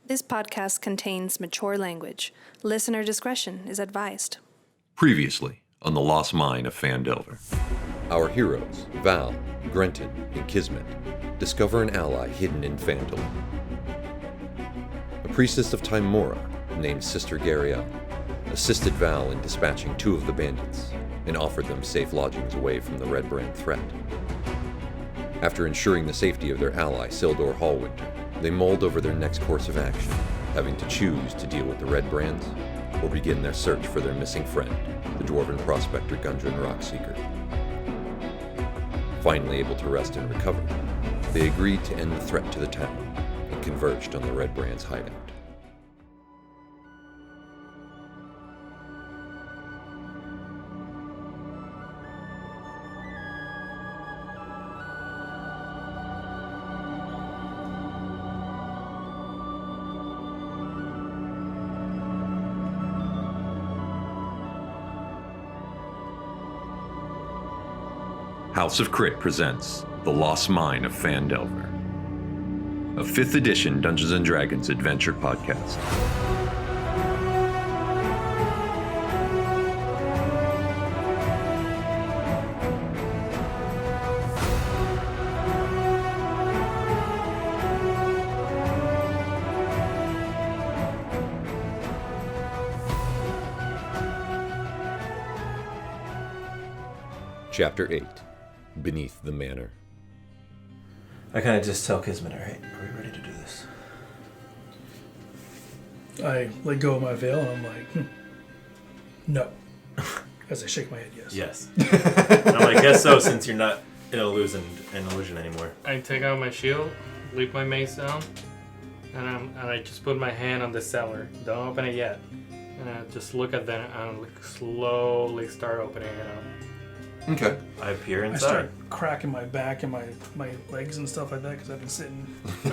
This podcast contains mature language. Listener discretion is advised. Previously on the Lost Mine of Phandelver. Our heroes, Val, Grenton, and Kismet, discover an ally hidden in Phandelver. A priestess of Timora, named Sister Gariel, assisted Val in dispatching two of the bandits and offered them safe lodgings away from the Red Brand threat. After ensuring the safety of their ally, Sildor Hallwinter, they mulled over their next course of action, having to choose to deal with the Red Brands or begin their search for their missing friend, the Dwarven prospector Gundren Rockseeker. Finally able to rest and recover, they agreed to end the threat to the town and converged on the Red Brand's hideout. House of Crit presents The Lost Mine of Phandelver, a 5th edition Dungeons & Dragons adventure podcast. Chapter 8. Beneath the Manor. I kind of just tell Kismet, all right, are we ready to do this? I let go of my veil and I'm like, no. As I shake my head, yes. Yes. I'm like, guess so, since you're not in an illusion anymore. I take out my shield, leave my mace down, and I just put my hand on the cellar. Don't open it yet. And I just look at them and slowly start opening it up. Okay. I appear I inside. start cracking my back and my legs and stuff like that because I've been sitting.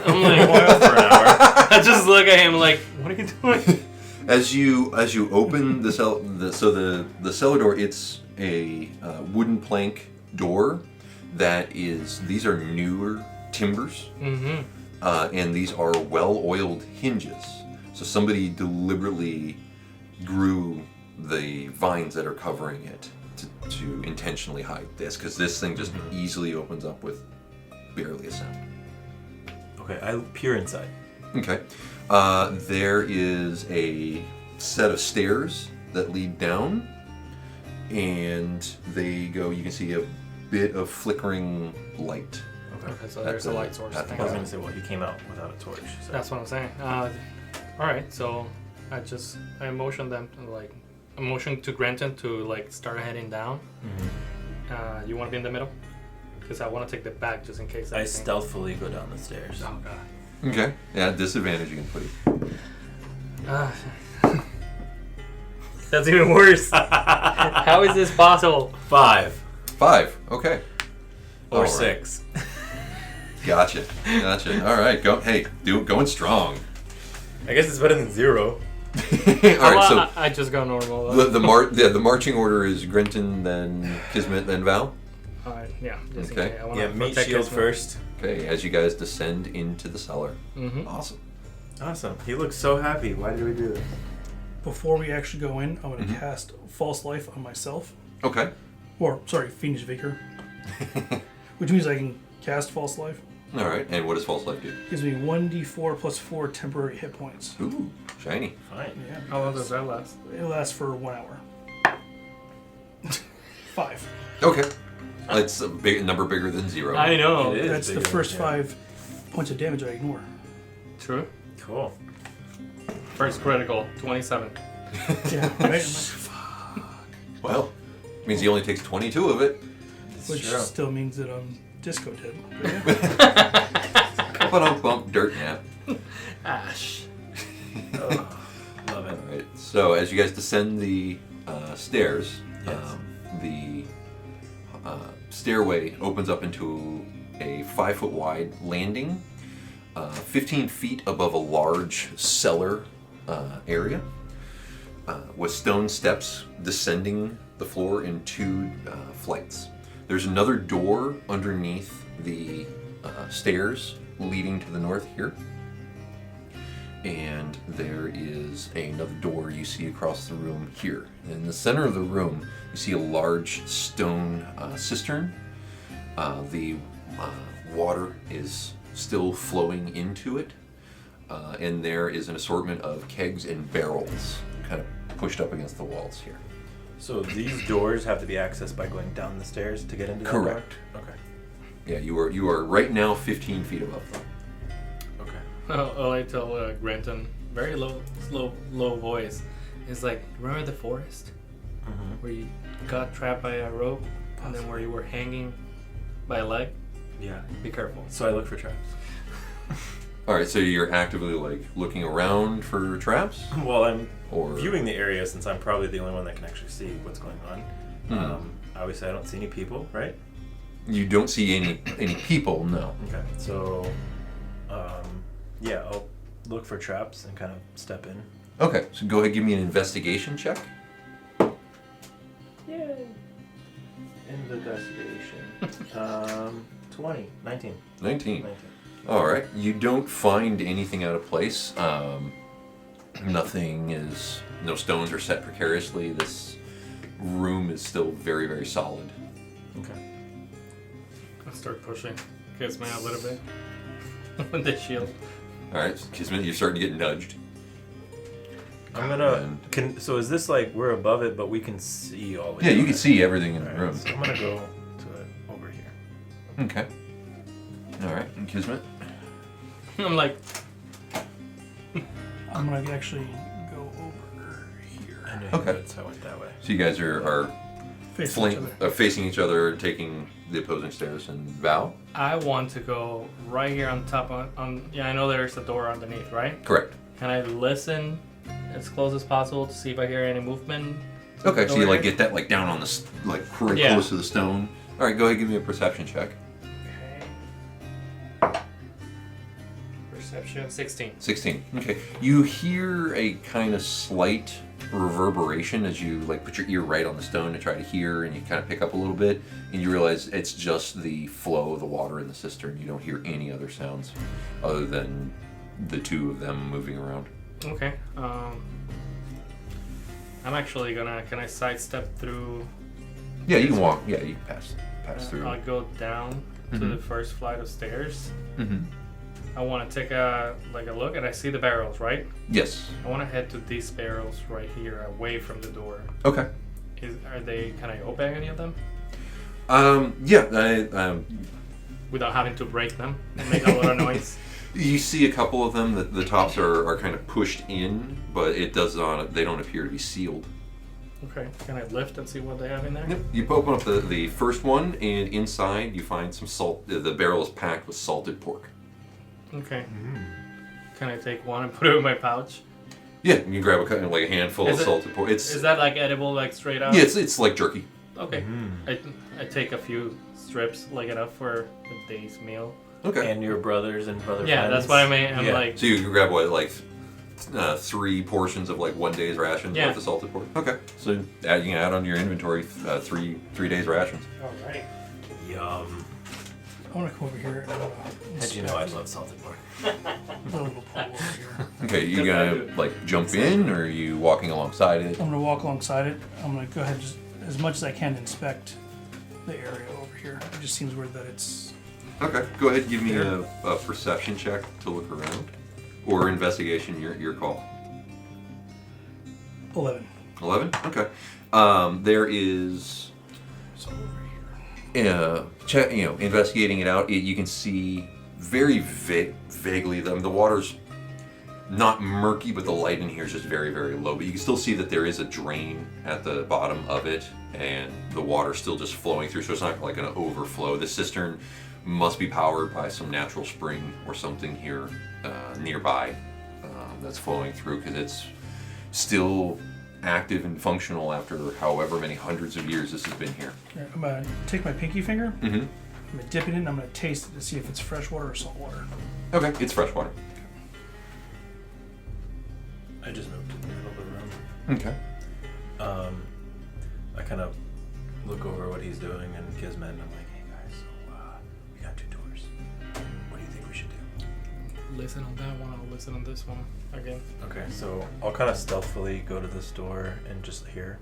I'm like, Well, for an hour. I just look at him like, what are you doing? As you open the cellar door, it's a wooden plank door these are newer timbers, and these are well-oiled hinges. So somebody deliberately grew the vines that are covering it to intentionally hide this, because this thing just easily opens up with barely a sound. Okay, I peer inside. Okay. There is a set of stairs that lead down, and they go, you can see a bit of flickering light. Okay, so there's a light source. I was going to say, well, he came out without a torch. So. That's what I'm saying. All right, so I motion them to I motion to Grenton to start heading down. Mm-hmm. You want to be in the middle? Because I want to take the back just in case. I stealthily go down the stairs. Oh god. Okay. Yeah, disadvantage you can put it. That's even worse. How is this possible? 5. 5. Okay. Or All right. 6. Gotcha. All right. Going strong. I guess it's better than 0. All right. So I just go normal. the marching order is Grenton, then Kismet, then Val. Alright, yeah. Just Okay. in case. I wanna Meat protect shield Kismet. first. Okay. As you guys descend into the cellar. Mm-hmm. Awesome. He looks so happy. Why did we do this? Before we actually go in, I'm going to cast False Life on myself. Okay. Or, sorry, Fiendish Vigor. Which means I can cast False Life. All right. And what does false life do? Gives me 1d4 plus 4 temporary hit points. Ooh, shiny. Fine. Yeah. How long does that last? It lasts for 1 hour. 5. Okay. It's a number bigger than 0. I know. It is That's the bigger first than 5 points of damage I ignore. True. Cool. First critical, 27. Yeah, right? Well, means he only takes 22 of it. Which true. still means that I'm disco dead. But yeah. Bump, dirt nap. Ash. Oh, love it. All right. So as you guys descend the stairs, Yes. The stairway opens up into a 5-foot wide landing, 15 feet above a large cellar area, with stone steps descending the floor in 2 flights. There's another door underneath the stairs leading to the north here. and there is another door you see across the room here. In the center of the room, you see a large stone cistern. The water is still flowing into it, and there is an assortment of kegs and barrels kind of pushed up against the walls here. So these doors have to be accessed by going down the stairs to get into the Correct. door? Okay. Yeah, you are right now 15 feet above them. Okay. All I tell Grenton, very low voice, is like, remember the forest? Where you got trapped by a rope, and then where you were hanging by a leg? Yeah. Be careful. So I look for traps. All right, so you're actively like looking around for traps? Well, I'm Or viewing the area since I'm probably the only one that can actually see what's going on. Obviously, I don't see any people, right? you don't see any people, no. Okay. So, yeah, I'll look for traps and kind of step in. Okay, so go ahead, give me an investigation check. Yay! Investigation. 19. 19. All right, you don't find anything out of place. No stones are set precariously. This room is still very, very solid. Okay. I'll start pushing Kismet a little bit with the shield. All right, so Kismet, you're starting to get nudged. I'm gonna. So is this like we're above it, but we can see all? Yeah, you can see everything in the Alright, room. So I'm gonna go to it over here. Okay. All right, and Kismet. I'm like, I'm gonna actually go over here. I knew Okay. you would, so I went that way. So you guys are facing each other, taking the opposing stairs. And Val? I want to go right here on top on yeah, I know there's a door underneath, right? Correct. Can I listen as close as possible to see if I hear any movement? Okay, so you Door like here? get that like down on the like pretty Yeah. close to the stone. All right, go ahead, give me a perception check. Okay. Perception 16. 16. Okay. You hear a kind of slight reverberation as you like put your ear right on the stone to try to hear, and you kind of pick up a little bit, and you realize it's just the flow of the water in the cistern. You don't hear any other sounds other than the two of them moving around. Okay. I'm actually gonna. Can I sidestep through? Yeah, you can walk. Yeah, you can pass through. I'll go down to Mhm. the first flight of stairs. Mm-hmm. I want to take a look, and I see the barrels, right? Yes. I want to head to these barrels right here, away from the door. Okay. Are they? Can I open any of them Yeah. without having to break them and make a lot of noise? You see a couple of them that the tops are kind of pushed in, but it does not. They don't appear to be sealed. Okay. Can I lift and see what they have in there? Yep. You open up the first one, and inside you find some salt. The barrel is packed with salted pork. Okay. Can I take one and put it in my pouch? Yeah, you can grab like a handful of salted pork. Is that like edible, like straight out? Yeah, it's like jerky. Okay. I take a few strips, like enough for a day's meal. Okay. And your brothers and brother Yeah, friends. that's what I mean. I'm Yeah. like, So you can grab what, like 3 portions of like 1 day's rations Yeah. worth of salted pork. Okay. So you can add on your inventory 3 days rations. all right. Yum. I want to come over here and How'd you know I love salted pork? put a little pool over here. Okay, you gonna like jump in, or are you walking alongside it? I'm gonna walk alongside it. I'm gonna go ahead and just as much as I can inspect the area over here. It just seems weird that it's Okay, go ahead. Give me a perception check to look around, or investigation. Your call. 11. 11. Okay. There is. So over here. Investigating it out, you can see very vaguely the water's not murky, but the light in here is just very, very low. But you can still see that there is a drain at the bottom of it, and the water's still just flowing through, so it's not like an overflow. The cistern must be powered by some natural spring or something here nearby that's flowing through, because it's still active and functional after however many hundreds of years this has been here. Here, I'm gonna take my pinky finger. Mm-hmm. I'm gonna dip it in. And I'm gonna taste it to see if it's fresh water or salt water. Okay, it's fresh water. I just moved to the middle of the room. Okay. I kind of look over what he's doing and Kismet, and I'm like, hey guys, so we got 2 doors. What do you think we should do? listen on that one. I'll listen on this one again. Okay, so I'll kind of stealthily go to this door and just hear.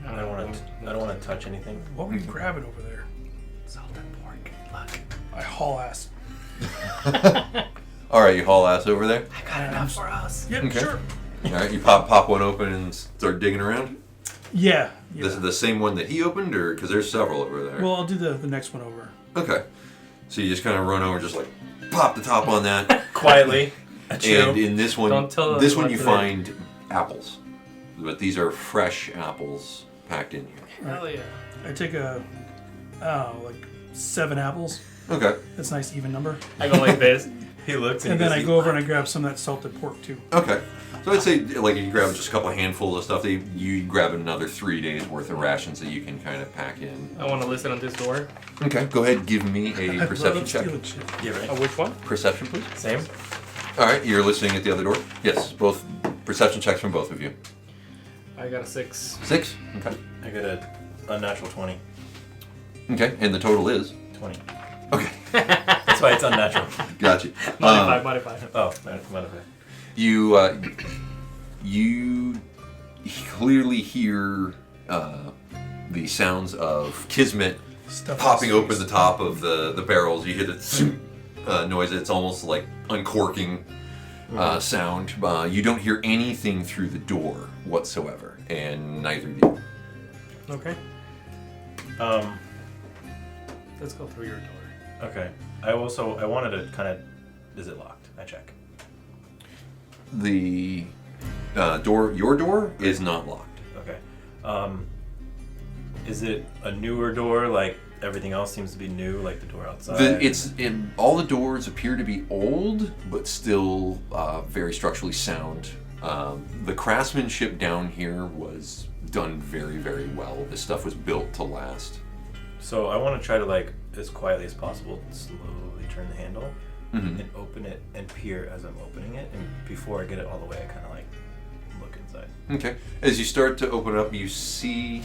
I don't want to touch anything. What were you grabbing over there? Salt and pork. Look. I haul ass. All right, you haul ass over there. I got enough for us. Yep, Okay. sure. All right, you pop one open and start digging around. Yeah. This is the same one that he opened, or because there's several over there. Well, I'll do the next one over. Okay. So you just kind of run over, just like pop the top on that, Quietly. and in this one, Don't tell them this one what you to do. find apples, but these are fresh apples packed in here. Hell yeah. I take like 7 apples. Okay. That's a nice even number. I go like this. He looks And then I go over and I grab some of that salted pork too. Okay. So I'd say, like, you grab just a couple of handfuls of stuff. You grab another 3 days worth of rations that you can kind of pack in. I want to listen on this door. Okay. Go ahead. Give me a I perception love check. stealing shit. Yeah, right. Which one? Perception, please. Same. All right. You're listening at the other door. Yes. Both perception checks from both of you. I got a 6. 6. Okay. I got a unnatural 20. Okay. And the total is. 20. Okay. That's why it's unnatural. Gotcha. Modify. Oh, modify. You clearly hear the sounds of Kismet Stuff popping in his open face. the top of the barrels. You hear the noise. It's almost like uncorking sound. You don't hear anything through the door whatsoever, and neither do you. Okay. Let's go through your door. Okay. I wanted to kind of. Is it locked? I check. The your door is not locked. Okay. Is it a newer door? Like everything else seems to be new, like the door outside. All the doors appear to be old, but still very structurally sound. The craftsmanship down here was done very, very well. This stuff was built to last. So I want to try to, like, as quietly as possible, slowly turn the handle and open it and peer as I'm opening it. And before I get it all the way, I kind of like look inside. Okay. As you start to open up, you see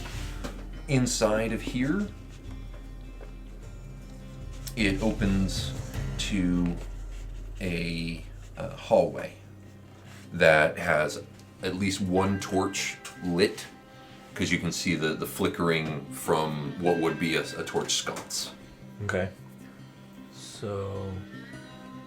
inside of here, it opens to a hallway that has at least one torch lit, because you can see the flickering from what would be a torch sconce. Okay. So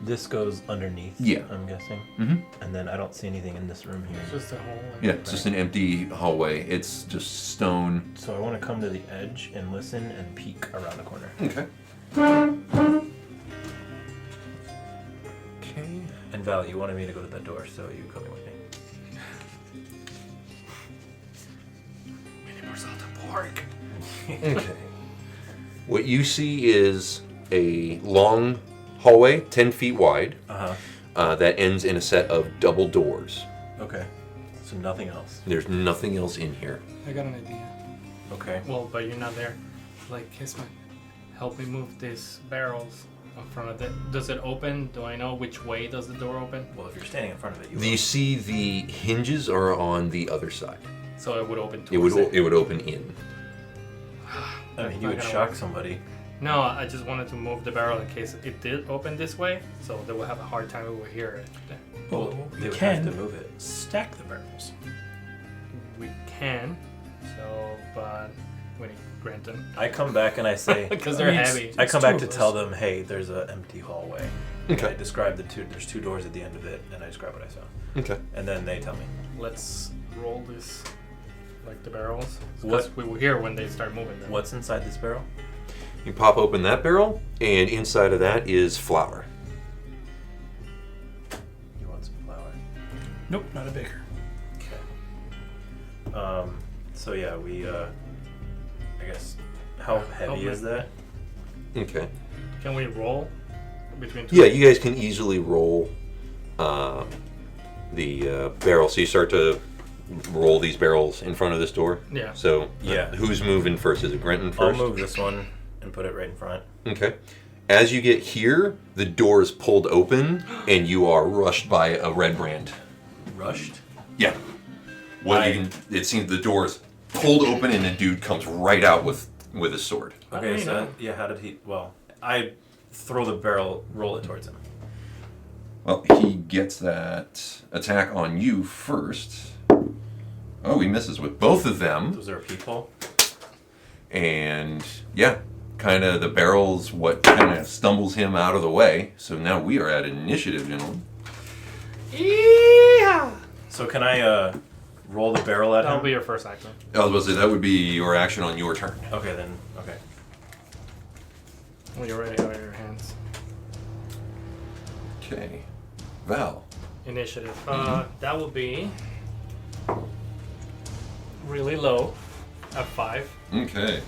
this goes underneath. Yeah. I'm guessing. Mm-hmm. And then I don't see anything in this room here. It's just a hole. Yeah, it's just an empty hallway. It's just stone. So I want to come to the edge and listen and peek around the corner. Okay. Okay. And Val, you wanted me to go to that door, so you coming with me? Okay. What you see is a long hallway, 10 feet wide, that ends in a set of double doors. Okay. So nothing else. There's nothing else in here. I got an idea. Okay. Well, but you're not there. Like, Kismet, help me move these barrels in front of it. Does it open? Do I know which way does the door open? Well, if you're standing in front of it, you You will. see the hinges are on the other side. So it would open It towards would it would open in. I mean, you Not would gonna shock work. somebody. No, I just wanted to move the barrel in case it did open this way, so they will have a hard time over here. Well, they we would can have to move it. stack the barrels. We can, so, but we need Grenton. I come back and I say, Because I they're mean, it's- heavy. I come two back of to us. tell them, hey, there's an empty hallway. Okay. And I describe there's 2 doors at the end of it, and I describe what I saw. Okay. And then they tell me. Let's roll this, like the barrels. What- Because we were here when they start moving them. What's inside this barrel? You pop open that barrel, and inside of that is flour. You want some flour? Nope, not a baker. Okay. So yeah, we, I guess, how heavy me. is that? Okay. Can we roll between two? Yeah, you guys can easily roll the barrel. So you start to roll these barrels in front of this door. Yeah. So Yeah. who's moving first? Is it Grenton I'll first? move this one and put it right in front. Okay. As you get here, the door is pulled open, and you are rushed by a red brand. Rushed? Yeah. It seems the door is pulled open, and a dude comes right out with his sword. Okay, you so know. yeah, how did he? Well, I throw the barrel, roll it towards him. Well, he gets that attack on you first. Oh, he misses with both of them. Those are people. And yeah, kind of the barrel's what kind of stumbles him out of the way. So now we are at initiative, gentlemen. Yeah. So can I roll the barrel at That'll him? be your first action. I was about to say, that would be your action on your turn. Okay, then. Okay. When you're ready, out of your hands. Okay. Val. Initiative. That will be really low at 5. Okay.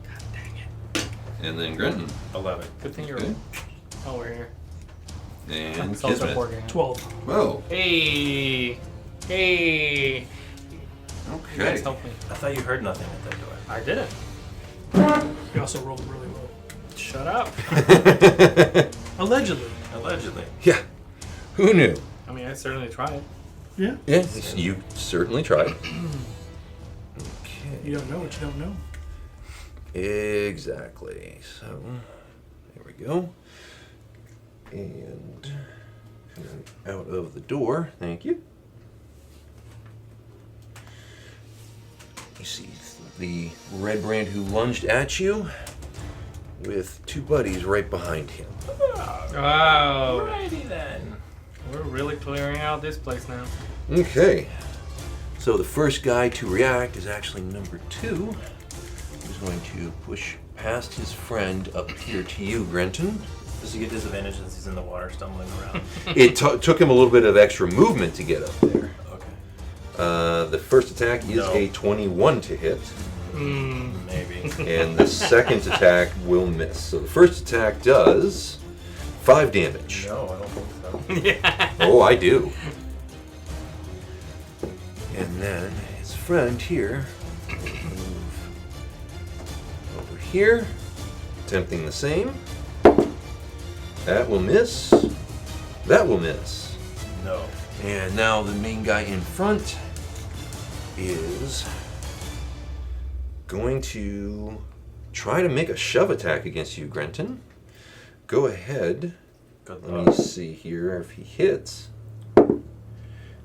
God dang it. And then Grenton. 11. Good thing you're. Okay. Oh, we're here. And It's also Kismet. 4 game. 12. Whoa. Hey. Hey. You Okay. guys help me. I thought you heard nothing at that door. I didn't. He also rolled really low. Shut up. Allegedly. Allegedly. Yeah. Who knew? I mean, I certainly tried. Yeah. Yes. You certainly tried. You don't know what you don't know. Exactly. So, there we go. And out of the door. Thank you. You see the red brand who lunged at you with 2 buddies right behind him. Oh. Alrighty then. We're really clearing out this place now. Okay. So the first guy to react is actually number 2. He's going to push past his friend up here to you, Grenton. Does he get disadvantage since he's in the water stumbling around? It took him a little bit of extra movement to get up there. Okay. The first attack is No. a 21 to hit, Maybe. and the second attack will miss. So the first attack does 5 damage. No, I don't think so. Yeah. Oh, I do. And then his friend here will move over here, attempting the same. That will miss. That will miss. No. And now the main guy in front is going to try to make a shove attack against you, Grenton. Go ahead. Good Let me luck. see here if he hits.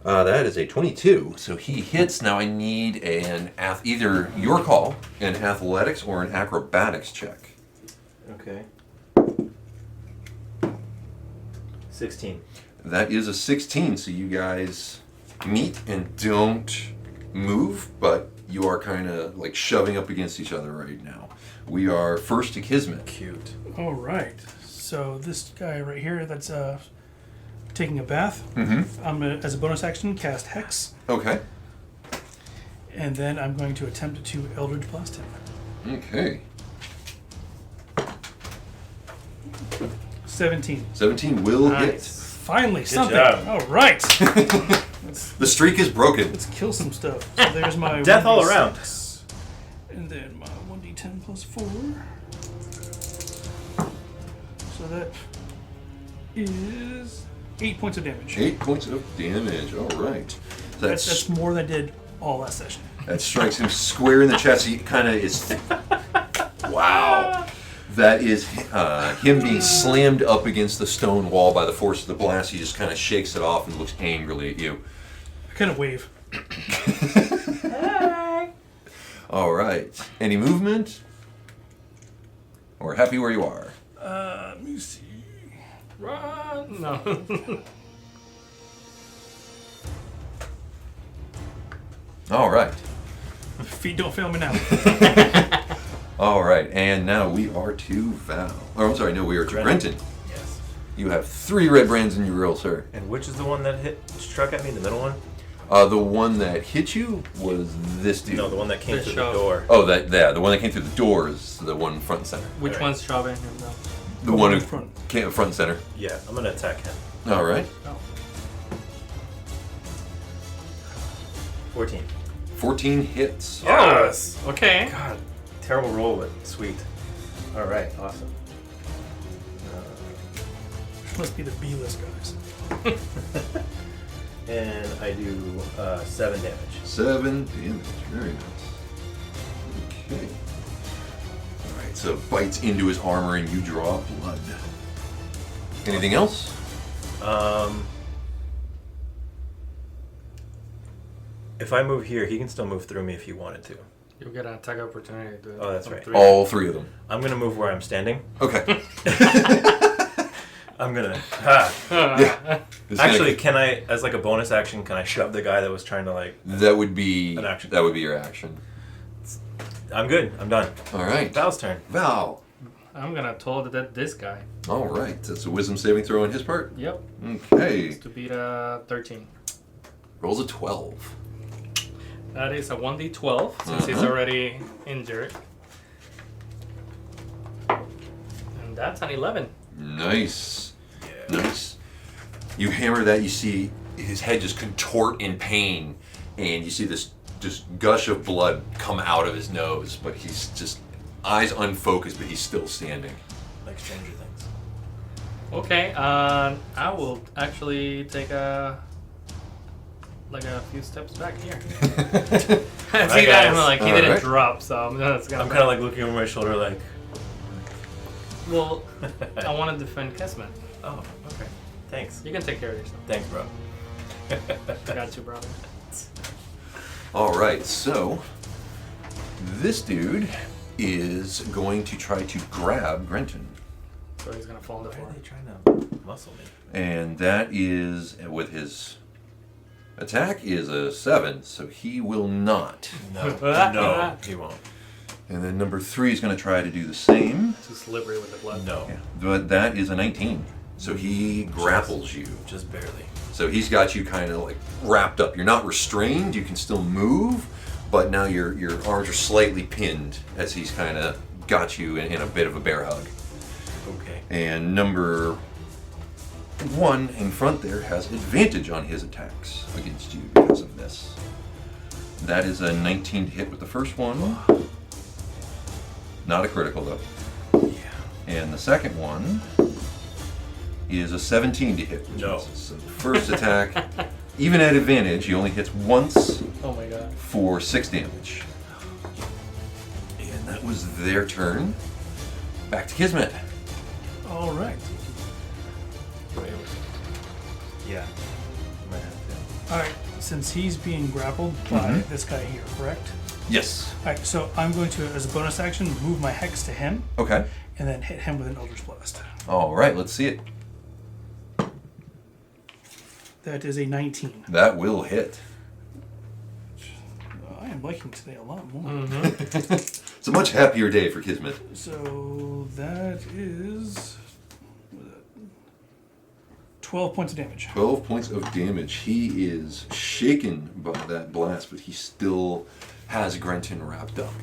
That is a 22. So he hits. Now I need either your call, an athletics or an acrobatics check. Okay. 16. That is a 16. So you guys meet and don't move, but you are kind of like shoving up against each other right now. We are first to Kismet. Cute. All right. So this guy right here that's taking a bath, Mm-hmm. I'm going to, as a bonus action, cast Hex. Okay. And then I'm going to attempt to Eldritch Blast him. Okay. 17. 17 will Nice. Finally, something. job. All right. hit. The streak is broken. Let's kill some stuff. So there's my Death all 1d6, around. And then my 1d10 plus 4. So that is 8 points of damage. 8 points of damage. All right. That's more than I did all last session. That strikes him square in the chest. He kind of is. Wow. That is him being slammed up against the stone wall by the force of the blast. He just kind of shakes it off and looks angrily at you. I kind of wave. All right. Any movement? Or happy where you are? Let me see. Run! No. All right. Feet don't fail me now. All right. And now we are to Val. Oh, I'm sorry. No, we are to Grenton. Yes. You have 3 red brands in your roll, sir. And which is the one that struck at me? The middle one? The one that hit you was this dude. No, the one that came The through shove. the door. Oh, the one that came through the door is the one front and center. Which Alright. one's shoving him though? The one who front. came front and center. Yeah, I'm gonna attack him. All right. 14. 14 hits. Yes! Okay. God, terrible roll, but sweet. All right, awesome. Must be the B-list guys. And I do 7 damage. 7 damage. Very nice. Okay. All right. So bites into his armor and you draw blood. Anything else? If I move here, he can still move through me if he wanted to. You'll get an attack opportunity to do it. Oh, that's right. All 3 of them. I'm gonna move where I'm standing. Okay. I'm gonna. Yeah. Actually, can I, as like a bonus action, can I shove the guy that was trying to like? That would be an action. That would be your action. I'm good. I'm done. All right. Val's turn. Val. I'm gonna told that this guy. All right. That's a wisdom saving throw on his part. Yep. Okay. It's to beat a 13. Rolls a 12. That is a 1d12 since he's already injured. And that's an 11. Nice. Yeah. Nice. You hammer that, you see his head just contort in pain, and you see this just gush of blood come out of his nose, but he's just eyes unfocused, but he's still standing. Like Stranger Things. Okay, I will actually take a few steps back here. See that? I'm like, he didn't drop, so I'm kind of like looking over my shoulder like... Well, I want to defend Kismet. Oh, okay. Thanks. You can take care of yourself. Thanks, bro. I got you, brother. All right, so this dude is going to try to grab Grenton. So he's going to fall on the floor. Why are they trying to muscle me? And that is, with his attack, is a 7, so he will not. No, he won't. And then number 3 is going to try to do the same. Too slippery with the blood. No. Yeah, but that is a 19. So he grapples you. Just barely. So he's got you kind of like wrapped up. You're not restrained. You can still move, but now your arms are slightly pinned as he's kind of got you in a bit of a bear hug. Okay. And number 1 in front there has advantage on his attacks against you because of this. That is a 19 to hit with the first one. Not a critical though. Yeah. And the second one is a 17 to hit. No. So the first attack, even at advantage, he only hits once. Oh my god. For 6 damage. And that was their turn. Back to Kismet. All right. Yeah. You might have to. All right. Since he's being grappled by this guy here, correct? Yes. All right. So I'm going to, as a bonus action, move my hex to him Okay. and then hit him with an Eldritch Blast. All right, let's see it. That is a 19. That will hit. I am liking today a lot more. It's a much happier day for Kismet. So that is 12 points of damage. 12 points of damage. He is shaken by that blast, but he still has Grenton wrapped up.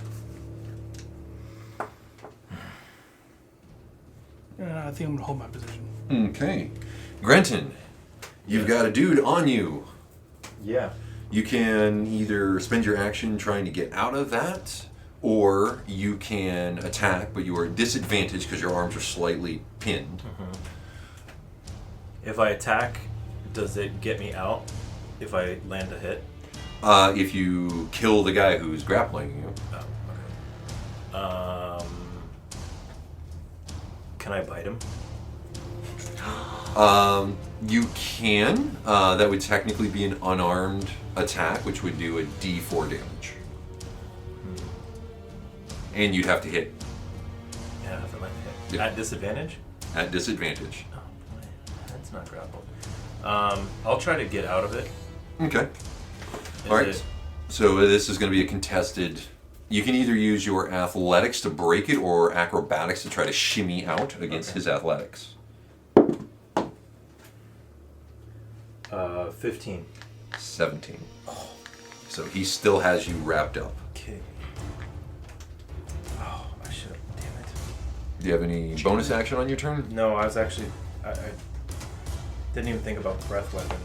I think I'm going to hold my position. Okay. Grenton, you've got a dude on you. Yeah. You can either spend your action trying to get out of that, or you can attack, but you are disadvantaged because your arms are slightly pinned. If I attack, does it get me out if I land a hit? If you kill the guy who's grappling you. Oh, okay. Can I bite him? You can. That would technically be an unarmed attack, which would do a D4 damage. And you'd have to hit. Yeah, if I might hit. Yeah. At disadvantage? At disadvantage. Oh, boy. That's not grappled. I'll try to get out of it. Okay. Is All right. it- So this is going to be a contested. You can either use your athletics to break it or acrobatics to try to shimmy out against his athletics. 15. 17. So he still has you wrapped up. Okay. Oh, I should have. Damn it. Do you have any bonus action on your turn? No, I was actually. I didn't even think about breath weapon.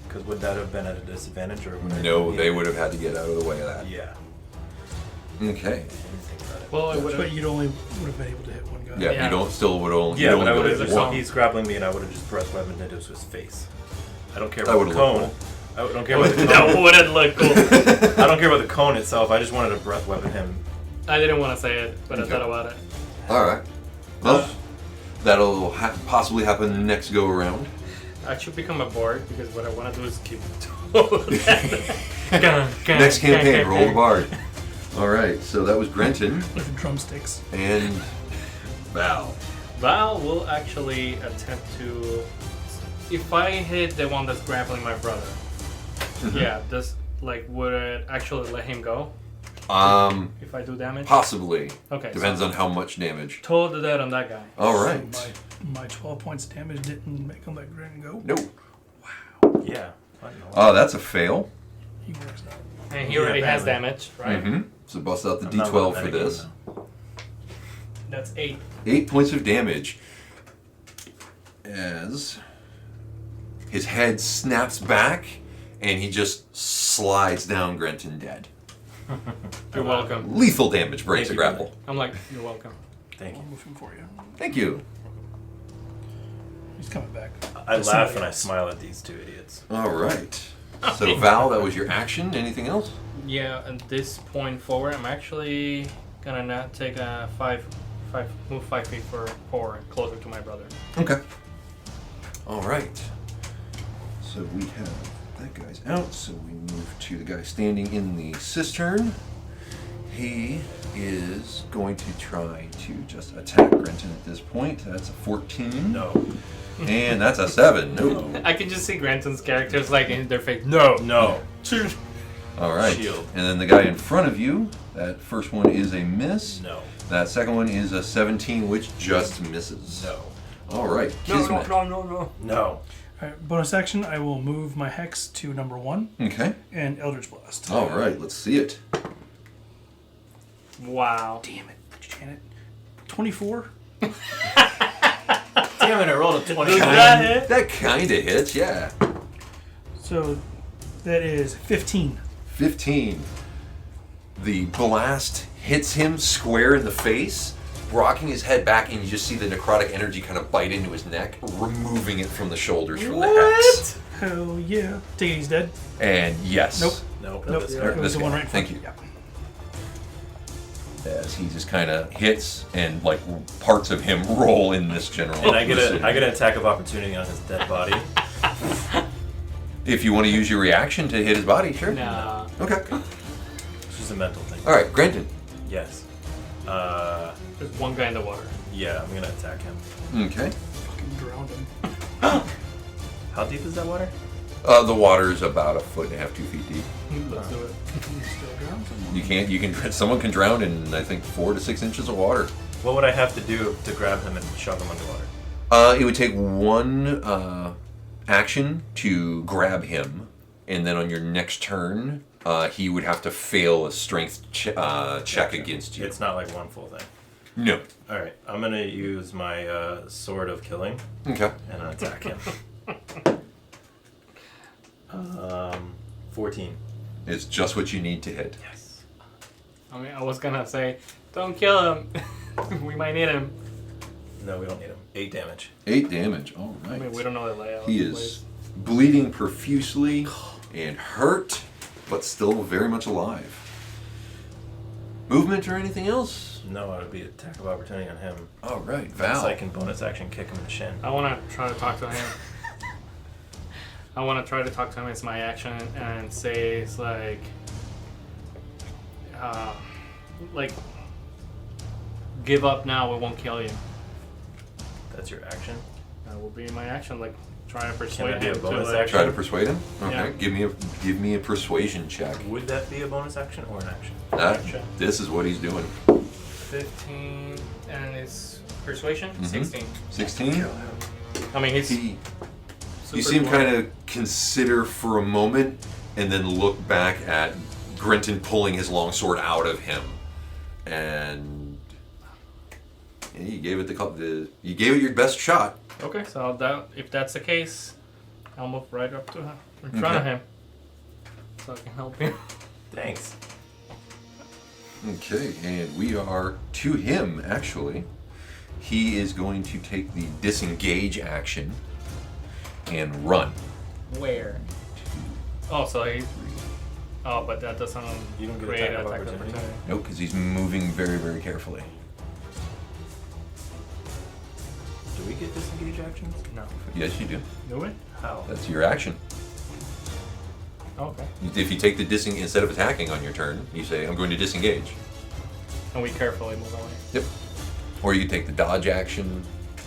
Because would that have been at a disadvantage or would I No, be- they would have had to get out of the way of that. Yeah. Okay. I didn't think about it. Well, I would But have. you'd only would have been able to hit one guy. Yeah, Yeah. you don't still would only. Yeah, you'd but I only would hit have just. one. He's grappling me and I would have just breath weaponed into his face. I don't care That about the would've cone. looked I don't care about the That cone. wouldn't look cool. I don't care about the cone itself. I just wanted to breath weapon him I didn't want to say it, but Okay. I thought about it. All right. Well, that'll possibly happen next go around. I should become a bard because what I want to do is keep. Next campaign, roll the bard. All right. So that was Grenton With drumsticks. and Val. Val will actually attempt to. If I hit the one that's grappling my brother, yeah, would it actually let him go if I do damage? Possibly. Okay. Depends so on how much damage. Total dead on that guy. All right. My 12 points of damage didn't make him let Grenton go. Nope. Yeah. That's a fail. He works out. And he already has badly. damage, right? Mm-hmm. So bust out the I'm not D12 letting for that game, this. though. That's 8. 8 points of damage. As his head snaps back and he just slides down Grenton dead. You're welcome. Lethal damage breaks Thank the you, grapple. I'm like, you're welcome. Thank I'll you. move him for you. Thank you. He's coming back. I That's laugh somebody and I else. smile at these two idiots. All right. So Val, that was your action. Anything else? Yeah, at this point forward, I'm actually gonna not take a move 5 feet forward, closer to my brother. Okay. All right. So we have that guy's out. So we move to the guy standing in the cistern. He is going to try to just attack Grenton at this point. That's a 14. No. And that's a 7. No. I can just see Granton's characters like in their face. No. No. All right. Shield. And then the guy in front of you, that first one is a miss. No. That second one is a 17, which just misses. No. All right. Kismet. No. No. All right, bonus action. I will move my hex to number 1 Okay. and Eldritch Blast. All right. Let's see it. Wow. Damn it, Janet. 24. Damn it, I rolled a 20. Does that hit? That kind of hits, yeah. So that is 15. 15. The blast hits him square in the face, rocking his head back, and you just see the necrotic energy kind of bite into his neck, removing it from the shoulders from the hex. Hell yeah. Take it, he's dead. And yes. Nope. Nope. Nope. This It guy. was This the guy. one right in front. Thank you. Yeah. As he just kind of hits, and like parts of him roll in this general. And I get vicinity. an attack of opportunity on his dead body. If you want to use your reaction to hit his body, sure. Nah. Okay. It's just a mental thing. All right, Grenton. Yes. There's one guy in the water. Yeah, I'm gonna attack him. Okay. Fucking drowned him. How deep is that water? The water is about 1.5 feet, 2 feet deep. Let's do it. He's still drowned. Someone can drown in, I think, 4 to 6 inches of water. What would I have to do to grab him and shove him underwater? It would take one action to grab him, and then on your next turn, he would have to fail a strength check against you. It's not like one full thing. No. Alright, I'm gonna use my sword of killing Okay. and attack him. 14. It's just what you need to hit. Yes. I mean, I was gonna say, don't kill him. We might need him. No, we don't need him. 8 damage. 8 damage. All right. I mean, we don't know the layout. He of the is place. bleeding profusely and hurt, but still very much alive. Movement or anything else? No, it would be an attack of opportunity on him. All right, So Val. I can bonus action kick him in the shin. I want to try to talk to him. I want to try to talk to him as my action and say it's like, give up now. We won't kill you. That's your action. That will be my action. Like try to Can persuade it be a him to bonus like. action? Try to persuade him. Okay. Yeah. Give me a persuasion check. Would that be a bonus action or an action? Action. This is what he's doing. 15 and it's persuasion. 16. 16. I mean, he's. He. super You see him dwarf. kind of consider for a moment, and then look back at Grenton pulling his longsword out of him, and you gave it you gave it your best shot. Okay, so that if that's the case, I'll move right up to him, in front of Okay. him, so I can help him. Thanks. Okay, and we are to him actually. He is going to take the disengage action and run. Where? Oh, so he's Oh, but that doesn't You don't get create attack an of attack of opportunity. opportunity. Nope, because he's moving very, very carefully. Do we get disengage actions? No. Yes, you do. Do we? How? That's your action. Okay. If you take the disengage instead of attacking on your turn, you say, "I'm going to disengage." And we carefully move away. Yep. Or you can take the dodge action.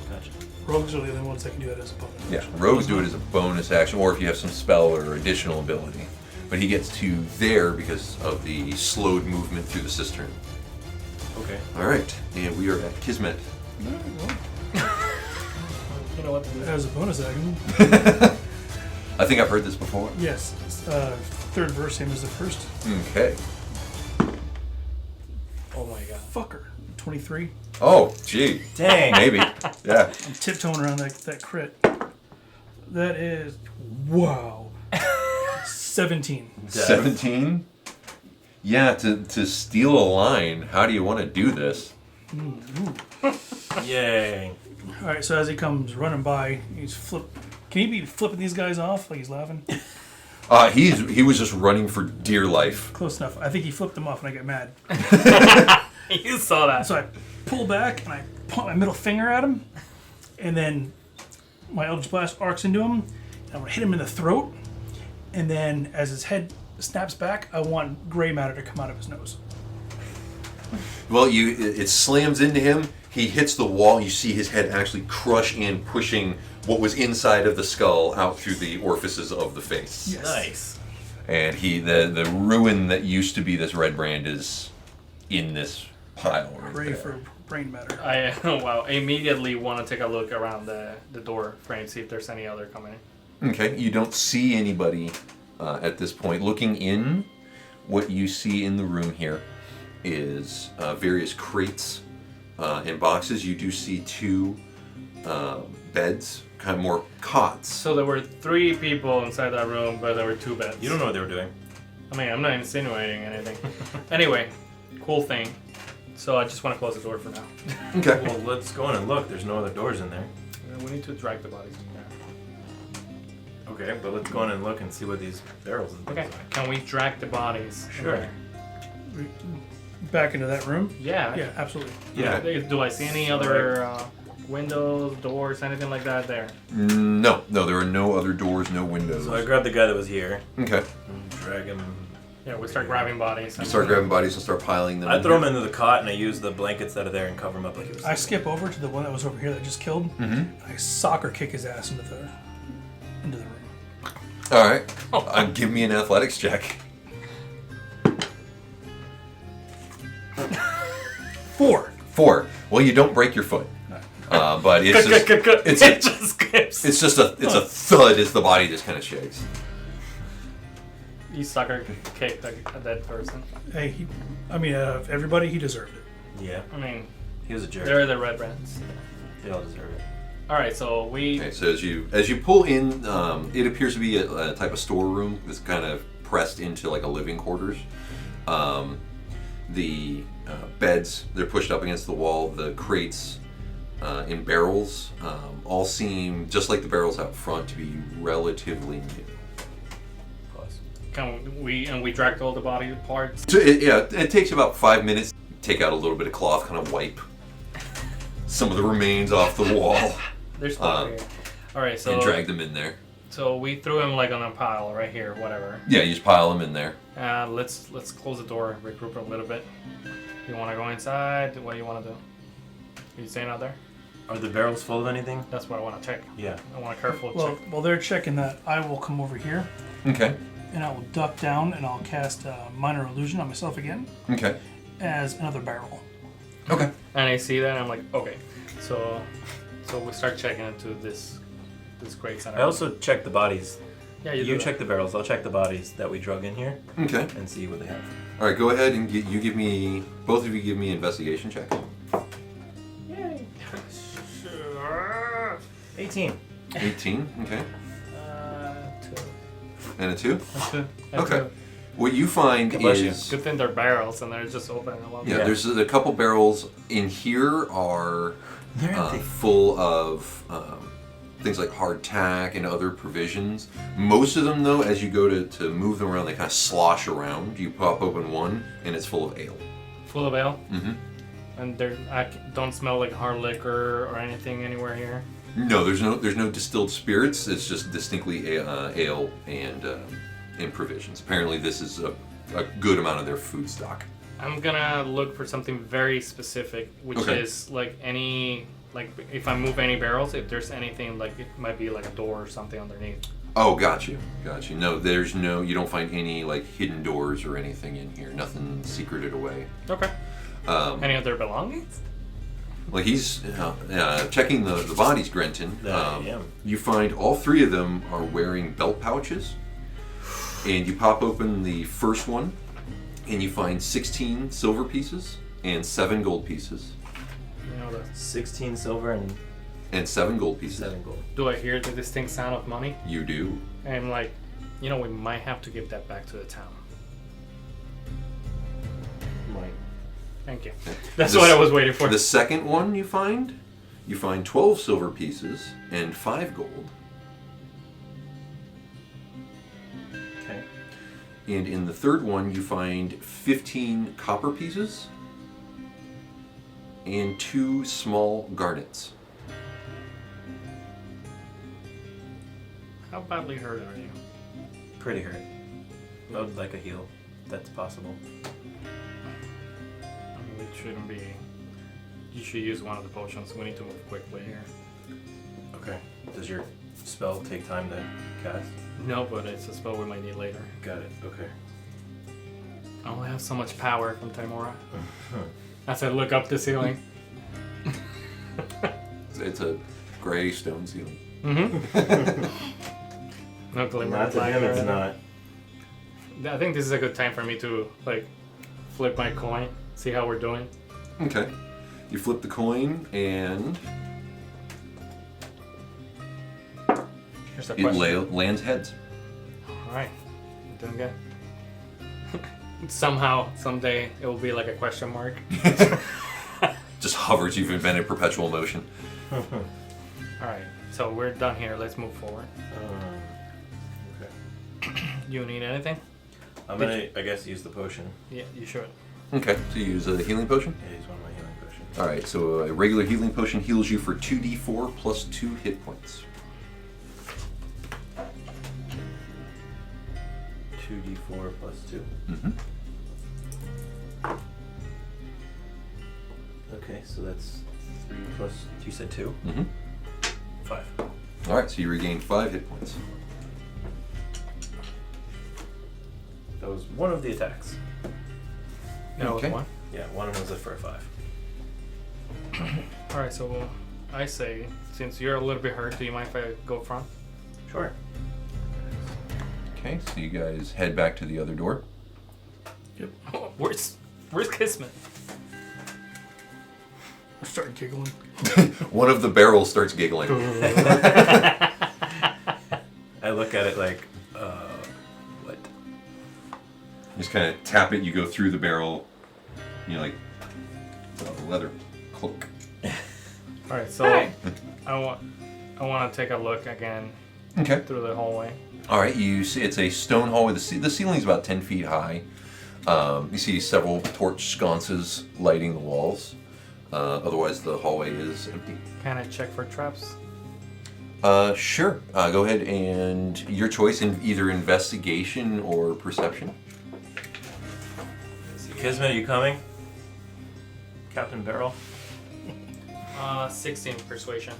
Gotcha. Rogues are the only ones that can do that as a bonus. Yeah, action. rogues do it as a bonus action, or if you have some spell or additional ability. But he gets to there because of the slowed movement through the cistern. Okay. All right, and we are at Kismet. No, well, You know what to do. as a bonus action, I think I've heard this before. yes. Third verse, same as the first. Okay. Oh my god. Fucker. 23. Oh, gee. Dang. Maybe. Yeah. I'm tiptoeing around that crit. That is. Wow. 17. 17? Yeah, to steal a line, how do you want to do this? Yay. Alright, so as he comes running by, he's Can he be flipping these guys off like he's laughing? He was just running for dear life. Close enough. I think he flipped them off and I get mad. You saw that. So I pull back and I point my middle finger at him, and then my Eldritch Blast arcs into him. And I'm gonna hit him in the throat, and then as his head snaps back, I want gray matter to come out of his nose. Well, it slams into him. He hits the wall. You see his head actually crush in, pushing what was inside of the skull out through the orifices of the face. Yes. Nice. And the ruin that used to be this red brand is in this pile right Gray there. for brain matter. I immediately want to take a look around the door frame, see if there's any other coming in. Okay, you don't see anybody at this point. Looking in, what you see in the room here is various crates and boxes. You do see two beds, kind of more cots. So there were 3 people inside that room, but there were 2 beds. You don't know what they were doing. I mean, I'm not insinuating anything. Anyway, cool thing. So I just want to close the door for now. Okay. Well, let's go in and look. There's no other doors in there. We need to drag the bodies in there. Okay, but let's go in and look and see what these barrels and things Okay, are. can we drag the bodies? in Sure. there? Back into that room? Yeah. Yeah, absolutely. Yeah. Do I see any other windows, doors, anything like that there? No, there are no other doors, no windows. So I grabbed the guy that was here Okay. and drag him. Yeah, we start grabbing bodies. You start grabbing bodies and start piling them. I in throw him here. into the cot and I use the blankets that are there and cover him up like it was. I skip over to the one that was over here that I just killed. Mhm. I soccer kick his ass into the room. All right. Give me an athletics check. 4. 4. Well, you don't break your foot, but it's just it's It a, just skips. it's just a thud as the body just kind of shakes. You sucker kick a dead person. Hey, out of everybody, he deserved it. Yeah, I mean, he was a jerk. they're the red brands. They all deserve it. All right, so we. Okay, so as you pull in, it appears to be a type of storeroom that's kind of pressed into like a living quarters. The beds, they're pushed up against the wall. The crates in barrels all seem just like the barrels out front to be relatively new. Plus. Can we dragged all the body parts? So it takes about 5 minutes. Take out a little bit of cloth, kind of wipe some of the remains off the wall, There's one here. All right, so and drag them in there. So we threw him like on a pile right here, whatever. Yeah, you just pile them in there. Let's close the door, regroup a little bit. You want to go inside? What do you want to do? Are you staying out there? Are the barrels full of anything? That's what I want to check. Yeah. I want to carefully Well, check. while they're checking that, I will come over here Okay. and I will duck down and I'll cast Minor Illusion on myself again Okay. as another barrel. Okay. And I see that, and I'm like, okay. So we start checking into this crate center. I also check the bodies. yeah, You check the barrels. I'll check the bodies that we drug in here Okay. and see what they have. All right, go ahead and give me, both of you give me an investigation check. Yay. 18. 18. Okay. 2. And a 2. Two. Okay. Two. What you find God bless you. is Good thing they're barrels and they're just open. yeah, Yeah. there's a couple barrels in here are They're empty. full of things like hardtack and other provisions. Most of them, though, as you go to move them around, they kind of slosh around. You pop open one, and it's full of ale. Full of ale? Mm-hmm. And I don't smell like hard liquor or anything anywhere here? No, there's no distilled spirits. It's just distinctly ale and provisions. Apparently, this is a good amount of their food stock. I'm gonna look for something very specific, which Okay. is like if I move any barrels, if there's anything like it might be like a door or something underneath. Oh, got you. No, you don't find any like hidden doors or anything in here. Nothing secreted away. Okay. Any other belongings? Well, he's checking the bodies, Grenton. I am. You find all three of them are wearing belt pouches, and you pop open the first one, and you find 16 silver pieces and 7 gold pieces. You know, 16 silver and 7 gold pieces. 7 gold. do I hear the distinct sound of money? You do. And I'm like, we might have to give that back to the town. Right. Thank you. That's what I was waiting for. The second one you find 12 silver pieces and 5 gold. Okay. And in the third one, you find 15 copper pieces and 2 small garnets. How badly hurt are you? Pretty hurt. I would like a heal. That's possible. It shouldn't be. You should use one of the potions. We need to move quickly here. Okay. Does your spell take time to cast? No, but it's a spell we might need later. Got it. Okay. I only have so much power from Timora. As I look up the ceiling. It's a gray stone ceiling. No glimmer. Not of to light him, or it's anything. not. I think this is a good time for me to flip my coin, see how we're doing. Okay. You flip the coin, and Here's a it question. lands heads. Alright, we're doing good. Somehow, someday, it will be like a question mark. Just hovers. You've invented perpetual motion. Alright, so we're done here. Let's move forward. Okay. You need anything? I'm gonna, I guess, use the potion. Yeah, you should. Okay. So you use a healing potion. Yeah, use one of my healing potions. All right. So a regular healing potion heals you for 2d4 plus 2 hit points. 2d4 plus 2. Mm-hmm. Okay, so that's 3 plus. You said 2? Mm-hmm. 5. All right. So you regain 5 hit points. That was one of the attacks. That Okay. was one. Yeah, one of them was for a 5. Alright, so I say, since you're a little bit hurt, do you mind if I go front? Sure. Okay. So you guys head back to the other door. Yep. Where's Kismet? I start giggling. One of the barrels starts giggling. I look at it like, what? Just kind of tap it. You go through the barrel. You like leather cloak. Alright, so I want to take a look again Okay. through the hallway. All right. You see, it's a stone hallway. The ceiling's about 10 feet high. You see several torch sconces lighting the walls. Otherwise, the hallway is empty. Can I check for traps? Sure. Go ahead and your choice in either investigation or perception. Kismet, are you coming? Captain Barrel? 16 persuasion.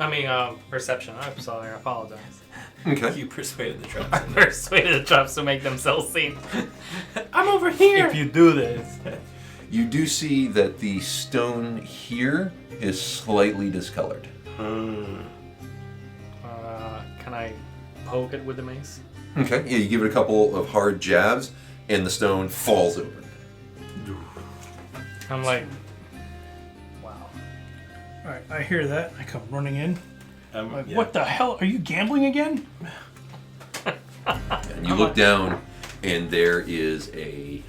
I mean, perception. I'm sorry, I apologize. Okay. You persuaded the traps. I persuaded the traps to make themselves seen. I'm over here! If you do this. You do see that the stone here is slightly discolored. Can I poke it with the mace? Okay. Yeah, you give it a couple of hard jabs, and the stone falls open. I'm like, wow. All right, I hear that. I come running in. Like, Yeah. what the hell? Are you gambling again? And you look down, and there is a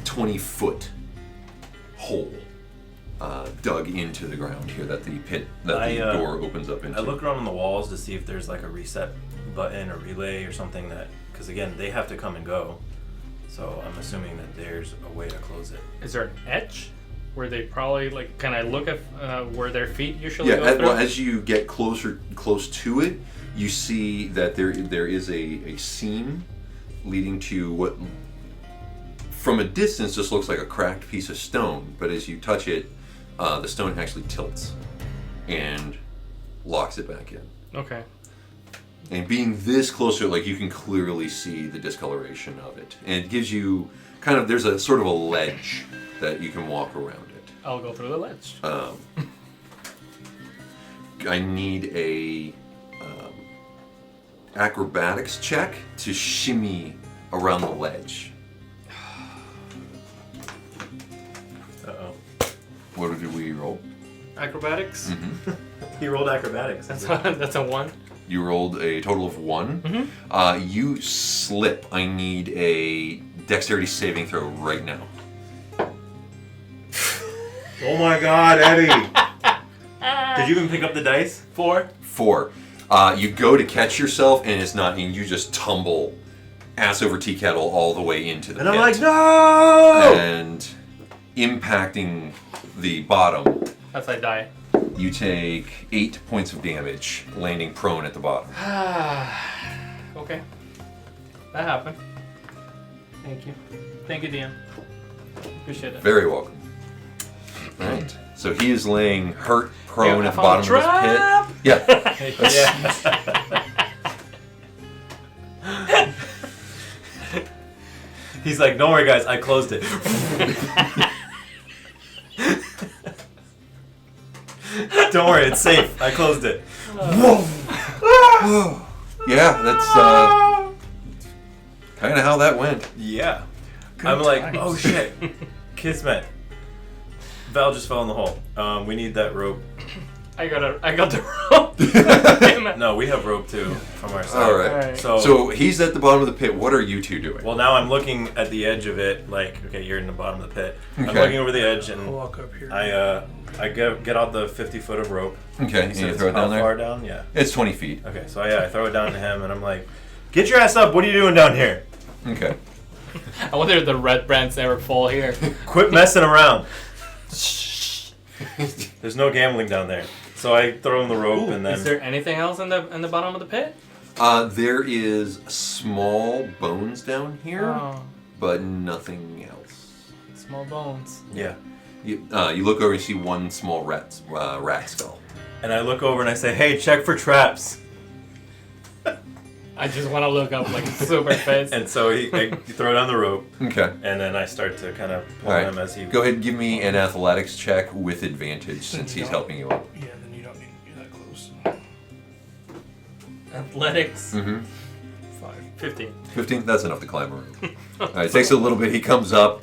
20-foot hole dug into the ground here that the door opens up into. I look around on the walls to see if there's like a reset button or relay or something that, because again, they have to come and go. So I'm assuming that there's a way to close it. Is there an edge where they probably like? Can I look at where their feet usually Yeah, go through? well, as you get close to it, you see that there is a seam leading to what, from a distance, just looks like a cracked piece of stone. But as you touch it, the stone actually tilts and locks it back in. Okay. And being this close to it, like, you can clearly see the discoloration of it. And it gives you kind of, there's a sort of a ledge that you can walk around it. I'll go through the ledge. I need a acrobatics check to shimmy around the ledge. Uh-oh. What did we roll? Acrobatics. He rolled acrobatics. That's a 1. You rolled a total of 1. You slip. I need a dexterity saving throw right now. Oh my god, Eddie! Did you even pick up the dice? 4. 4. You go to catch yourself, and it's not, and you just tumble ass over tea kettle all the way into the And pit. I'm like, no! And impacting the bottom, As I die. you take 8 points of damage, landing prone at the bottom. Okay. That happened. Thank you. Thank you, DM. Appreciate it. Very welcome. Alright. So he is laying hurt, prone Yeah, at the I bottom found of the this pit. Yeah. He's like, don't worry, guys, I closed it. Don't worry, it's safe. I closed it. Yeah, that's kind of how that went. Yeah. I'm like, oh shit. Kismet. Val just fell in the hole. We need that rope. I got the rope. No, we have rope too from our side. Alright. Alright. So he's at the bottom of the pit. What are you two doing? Well, now I'm looking at the edge of it, like, okay, you're in the bottom of the pit. I'm Okay. looking over the edge, I'll and walk up here. I get out the 50-foot of rope. Okay, He and said you it's throw it how down there? far down? Yeah. It's 20 feet. Okay, so yeah, I throw it down to him, and I'm like, get your ass up! What are you doing down here? Okay. I wonder if the red brands never fall here. Quit messing around. There's no gambling down there. So I throw him the rope, and then Is there anything else in the bottom of the pit? There is small bones down here, Oh, but nothing else. small bones. yeah. You look over and see one small rat skull. And I look over and I say, hey, check for traps. I just want to look up like super fast. And so you throw down the rope, Okay. and then I start to kind of pull All right. him as he. Go ahead and give me an athletics check with advantage since he's helping you out. Yeah, then you don't need to be that close. Athletics. 15. 15? That's enough to climb a rope. All right, it takes a little bit. He comes up.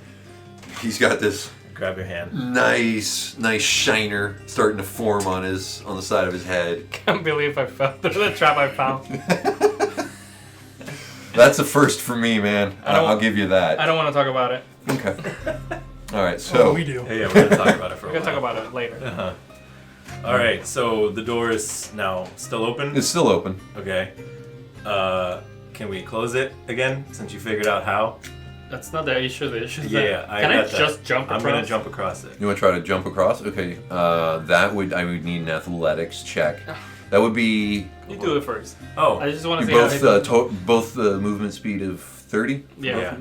He's got this Grab your hand. nice shiner starting to form on the side of his head. Can't believe I fell through the trap I found. That's a first for me, man. I'll give you that. I don't want to talk about it. Okay. All right, so Oh, we do. Hey, yeah, we're gonna talk about it for a We're while. gonna talk about it later. All right, so the door is now still open. it's still open. Okay. Can we close it again since you figured out how? That's not the issue. The issue is Yeah, that. I Can got I that. just jump across? I'm gonna jump across it. You want to try to jump across? Okay. I would need an athletics check. That would be You do it first. Oh, I just want to you see both how. both the movement speed of 30. Yeah. yeah.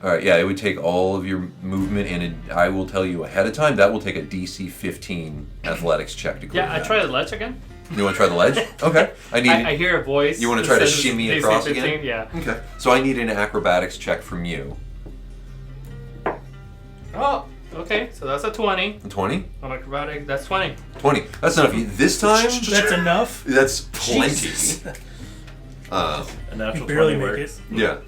All right. Yeah, it would take all of your movement, and I will tell you ahead of time that will take a DC 15 athletics check to clear. Yeah, I that. try the ledge again. You want to try the ledge? Okay. I hear a voice. You wanna that try to says shimmy DC across 15, again? Yeah. Okay. So I need an acrobatics check from you. Oh, okay. So that's a 20. 20. On acrobatic, that's 20. 20. That's enough. This time, That's enough. that's plenty. Jesus. A natural You barely 20 make works. Yeah.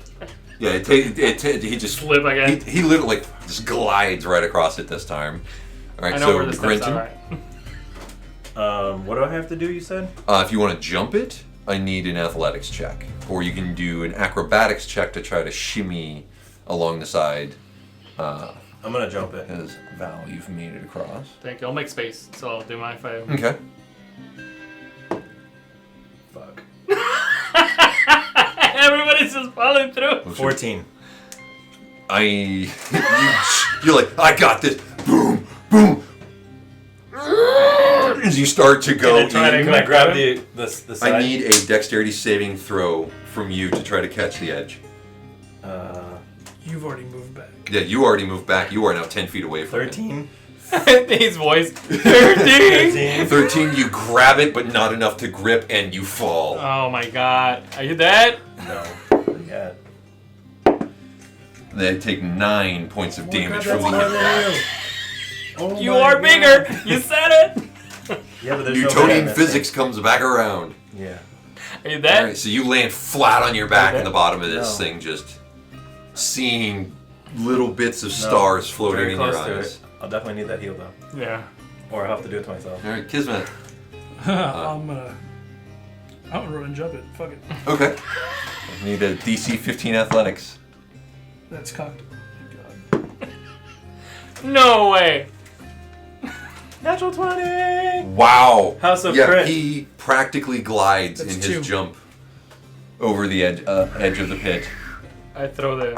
Yeah, he just Flip again. he literally just glides right across it this time. All right, I know so where the steps Grenton, are. Right. What do I have to do? You said. if you want to jump it, I need an athletics check, or you can do an acrobatics check to try to shimmy along the side. I'm gonna jump it. As Val, you've made it across. Thank you. I'll make space, so I'll do my 5. Okay. Fuck. Everybody's just falling through. 14. You're like, I got this. Boom, boom. As you start to go in, Can I grab the side? I need a dexterity saving throw from you to try to catch the edge. You've already moved back. Yeah, you already moved back. You are now 10 feet away from 13. His voice. 13. 13, you grab it, but not enough to grip, and you fall. Oh my god. Are you dead? No. Yeah. They take 9 points of damage God, from the that's more than impact. you. Oh You my are God. bigger. You said it. Yeah, but there's no Newtonian math. physics comes back around. Yeah. Are you dead? Alright, so you land flat on your back Okay. in the bottom of this No. thing, just seeing little bits of stars floating Very in your close to eyes. it. I'll definitely need that heal though. Yeah. Or I'll have to do it to myself. Alright, Kismet. I'm gonna run and jump it. Fuck it. Okay. I need a DC 15 athletics. That's cocked. God. No way. Natural 20! Wow. House of yeah, crit. he practically glides That's in 2. his jump over the edge of the pit. I throw the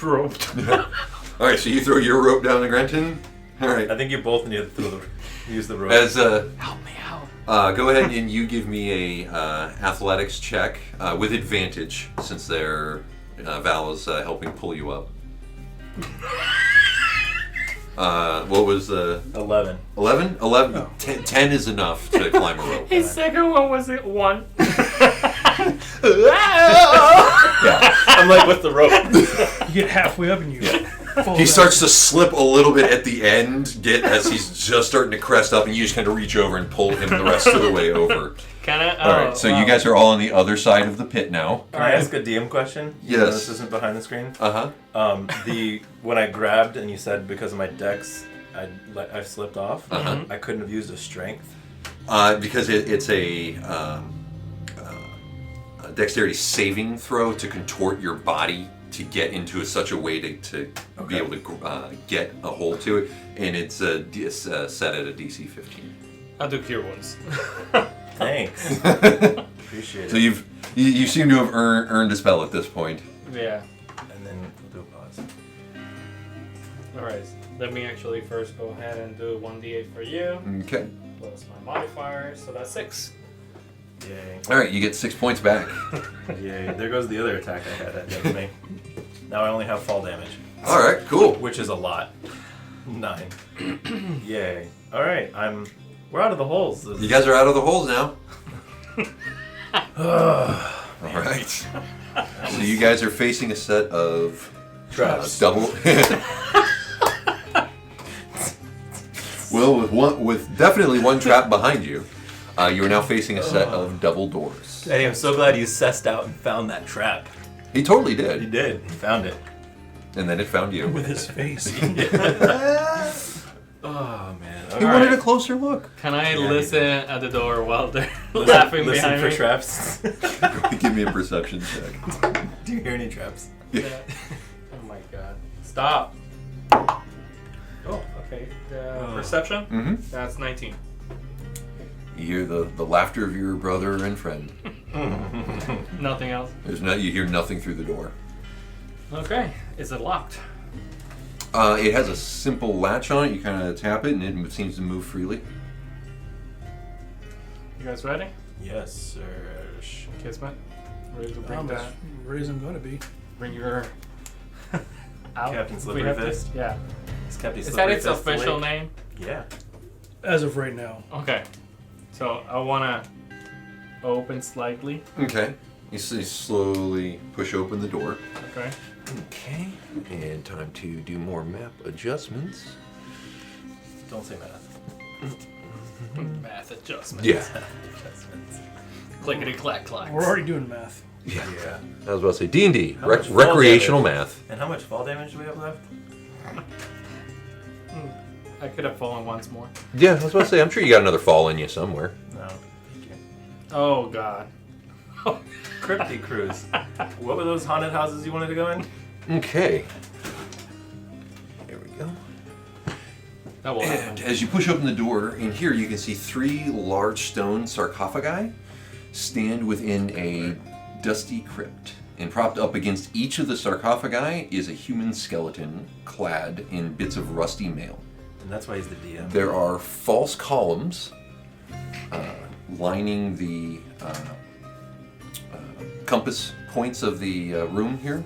rope. Alright, so you throw your rope down to Grenton. Alright. I think you both need to use the rope. As Help me out. go ahead and you give me a athletics check with advantage since Val is helping pull you up. What was 11. 11? 11. 10 is enough to climb a rope. His second one was it 1. Yeah. I'm like with the rope. You get halfway up and you fall He back. starts to slip a little bit at the end, as he's just starting to crest up, and you just kind of reach over and pull him the rest of the way over. Can I? All right, so you guys are all on the other side of the pit now. Can I ask a DM question? Yes. No, this isn't behind the screen. Uh-huh. When I grabbed and you said because of my dex, I slipped off. Uh-huh. I couldn't have used a strength. Because it's a dexterity saving throw to contort your body to get into such a way to be able to get a hold to it, and it's set at a DC 15. I'll do cure wounds. Thanks. Appreciate it. So you seem to have earned a spell at this point. Yeah. And then we'll do a pause. Alright. Let me actually first go ahead and do 1d8 for you. Okay. Plus my modifier, so that's 6. Yay. All right, you get 6 points back. Yay. There goes the other attack I had against me. Now I only have fall damage, All right, cool. which is a lot. 9. Yay. Alright, we're out of the holes. You guys are out of the holes now. All right. So you guys are facing a set of Traps. double. Well, with definitely one trap behind you, you are now facing a set of double doors. Hey, I'm so glad you sussed out and found that trap. He totally He did, did. He found it. and then it found you. with his face. Oh, man. He wanted a closer look. Can I Yeah, listen at the door while they're laughing Listen behind for me? traps. Give me a perception check. Do you hear any traps? Yeah. Oh my god. Stop. Oh, okay. Perception? Mm-hmm. That's 19. You hear the laughter of your brother and friend. Nothing else. You hear nothing through the door. Okay. Is it locked? It has a simple latch on it. You kind of tap it, and it seems to move freely. You guys ready? Yes, sir. Kismet? Ready to bring I'm that? as ready as I'm gonna be. Bring your out. Captain We Slippery have to- Fist? Yeah. Is Captain Is that Slippery its Fist official late? name? Yeah. As of right now. Okay. So I wanna open slightly. Okay. You slowly push open the door. Okay. Okay. And time to do more map adjustments. Don't say math. Math adjustment. Yeah. Adjustments. Clickety clack clack. We're already doing math. Yeah. Yeah. I was about to say D&D, How much fall recreational damage? math. And how much fall damage do we have left? I could have fallen once more. Yeah, I was about to say, I'm sure you got another fall in you somewhere. No. Thank you. Oh god. Crypty Cruise. What were those haunted houses you wanted to go in? Okay. Here we go. That will And happen. as you push open the door, in here you can see 3 large stone sarcophagi stand within a dusty crypt. And propped up against each of the sarcophagi is a human skeleton clad in bits of rusty mail. And that's why he's the DM. There are false columns lining the compass points of the room here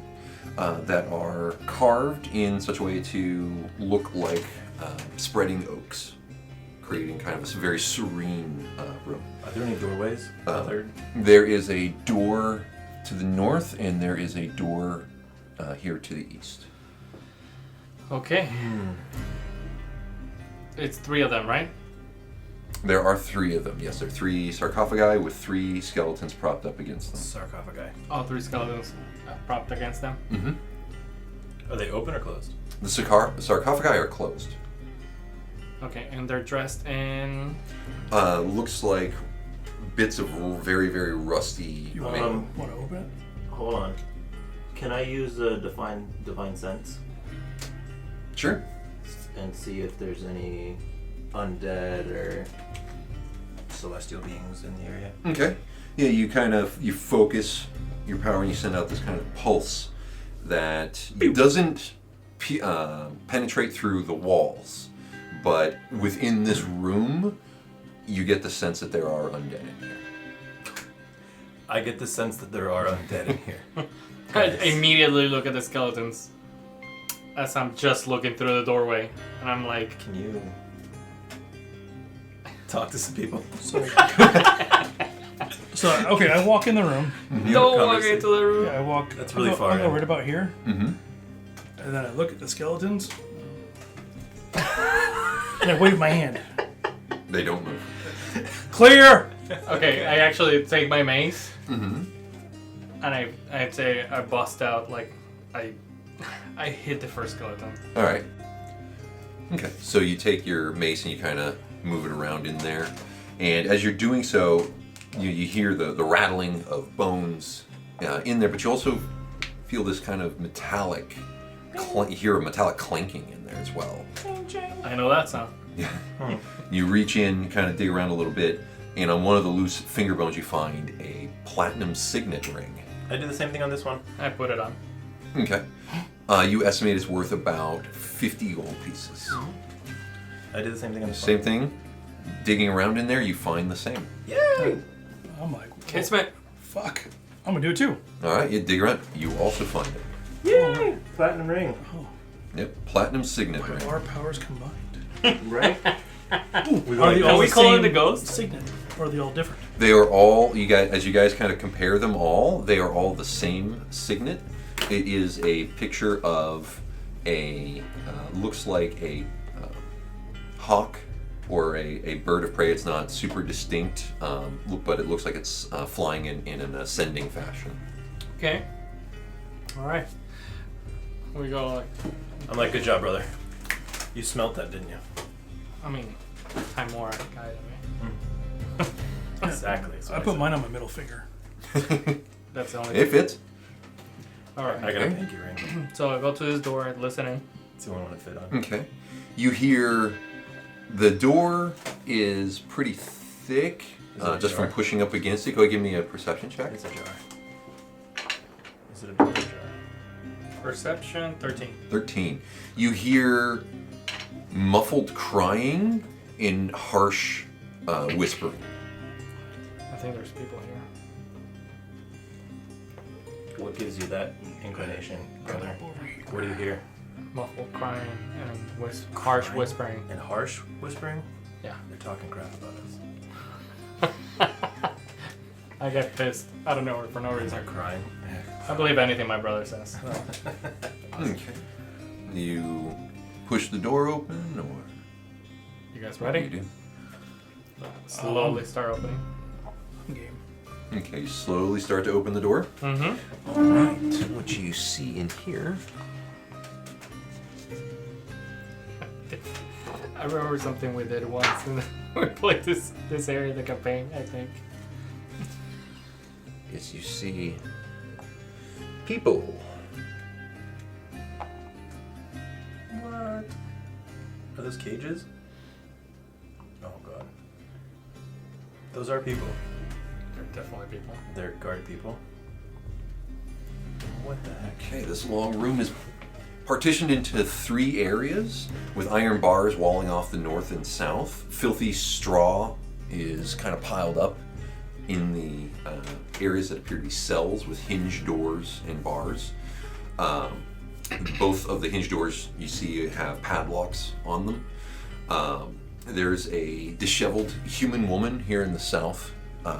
that are carved in such a way to look like spreading oaks, creating kind of a very serene room. Are there any doorways? There is a door to the north, and there is a door here to the east. Okay. It's 3 of them, right? There are 3 of them. Yes, there are 3 sarcophagi with 3 skeletons propped up against them. Sarcophagi. All 3 skeletons propped against them. Mm-hmm. Are they open or closed? The sarcophagi are closed. Okay, and they're dressed in... Looks like bits of very, very rusty You mail. want to open it? Hold on. Can I use a divine sense Sure. and see if there's any undead or celestial beings in the area? Okay. Yeah, you focus your power and you send out this kind of pulse that doesn't penetrate through the walls, but within this room, you get the sense that there are undead in here. I get the sense that there are undead in here. I immediately look at the skeletons as I'm just looking through the doorway, and I'm like, Can you talk to some people? So okay, I walk in the room. don't walk into the room. Yeah, I walk. That's really I'm far I'm in. right about here, Mm-hmm. and then I look at the skeletons, and I wave my hand. They don't move. Clear. Okay, I actually take my mace, Mm-hmm. and I'd say I bust out, like, I hit the first skeleton. All right. Okay. So you take your mace and you kind of move it around in there, and as you're doing so, you hear the rattling of bones in there, but you also feel this kind of metallic. You hear a metallic clanking in there as well. I know that sound. Yeah. You reach in, kind of dig around a little bit, and on one of the loose finger bones you find a platinum signet ring. I do the same thing on this one. I put it on. Okay. You estimate it's worth about 50 gold pieces. I do the same thing on this Same one. thing. Digging around in there, you find the same. Yay! I'm like, Kismet. fuck. I'm gonna do it too. All right, you dig around. You also find it. Yay! Platinum ring. Yep, platinum signet ring. Our powers combined. Right? Ooh, Are they all we the calling same the ghost? signet, or are they all different? They are all, you guys, as you guys kind of compare them all, they are all the same signet. It is a picture of a, looks like a hawk or a bird of prey. It's not super distinct, but it looks like it's flying in an ascending fashion. Okay. All right. We go like, I'm like, good job, brother. You smelt that, didn't you? I mean, time more guided me. Exactly. that's what I put said. mine on my middle finger. That's the only. It fits. All right. I got a Okay. pinky ring. So I go to this door and listen in. It's the one I want to fit on. Okay. You hear the door is pretty thick, Is it just from ajar? pushing up against it. Go ahead, give me a perception check. It's a jar. Is it a door or jar? Perception 13. 13. You hear muffled crying in harsh whispering. I think there's people here. What gives you that inclination, brother? Come over here. What do you hear? Muffled crying and harsh Crying? whispering. And harsh whispering? Yeah. They're talking crap about us. I get pissed out of nowhere for no They're reason. crying. I believe anything my brother says. So. Okay. You push the door open, or You guys what do you ready? do? Slowly start opening. Game. Okay, you slowly start to open the door. Mm-hmm. All right. What you see in here? I remember something we did once, and we played this area of the campaign, I think. Is you see people. What? Are those cages? Oh god. Those are people. They're definitely people. They're guard people. What the heck? Okay, this long room is partitioned into 3 areas with iron bars walling off the north and south. Filthy straw is kind of piled up in the areas that appear to be cells with hinged doors and bars. Both of the hinged doors you see have padlocks on them. There's a disheveled human woman here in the south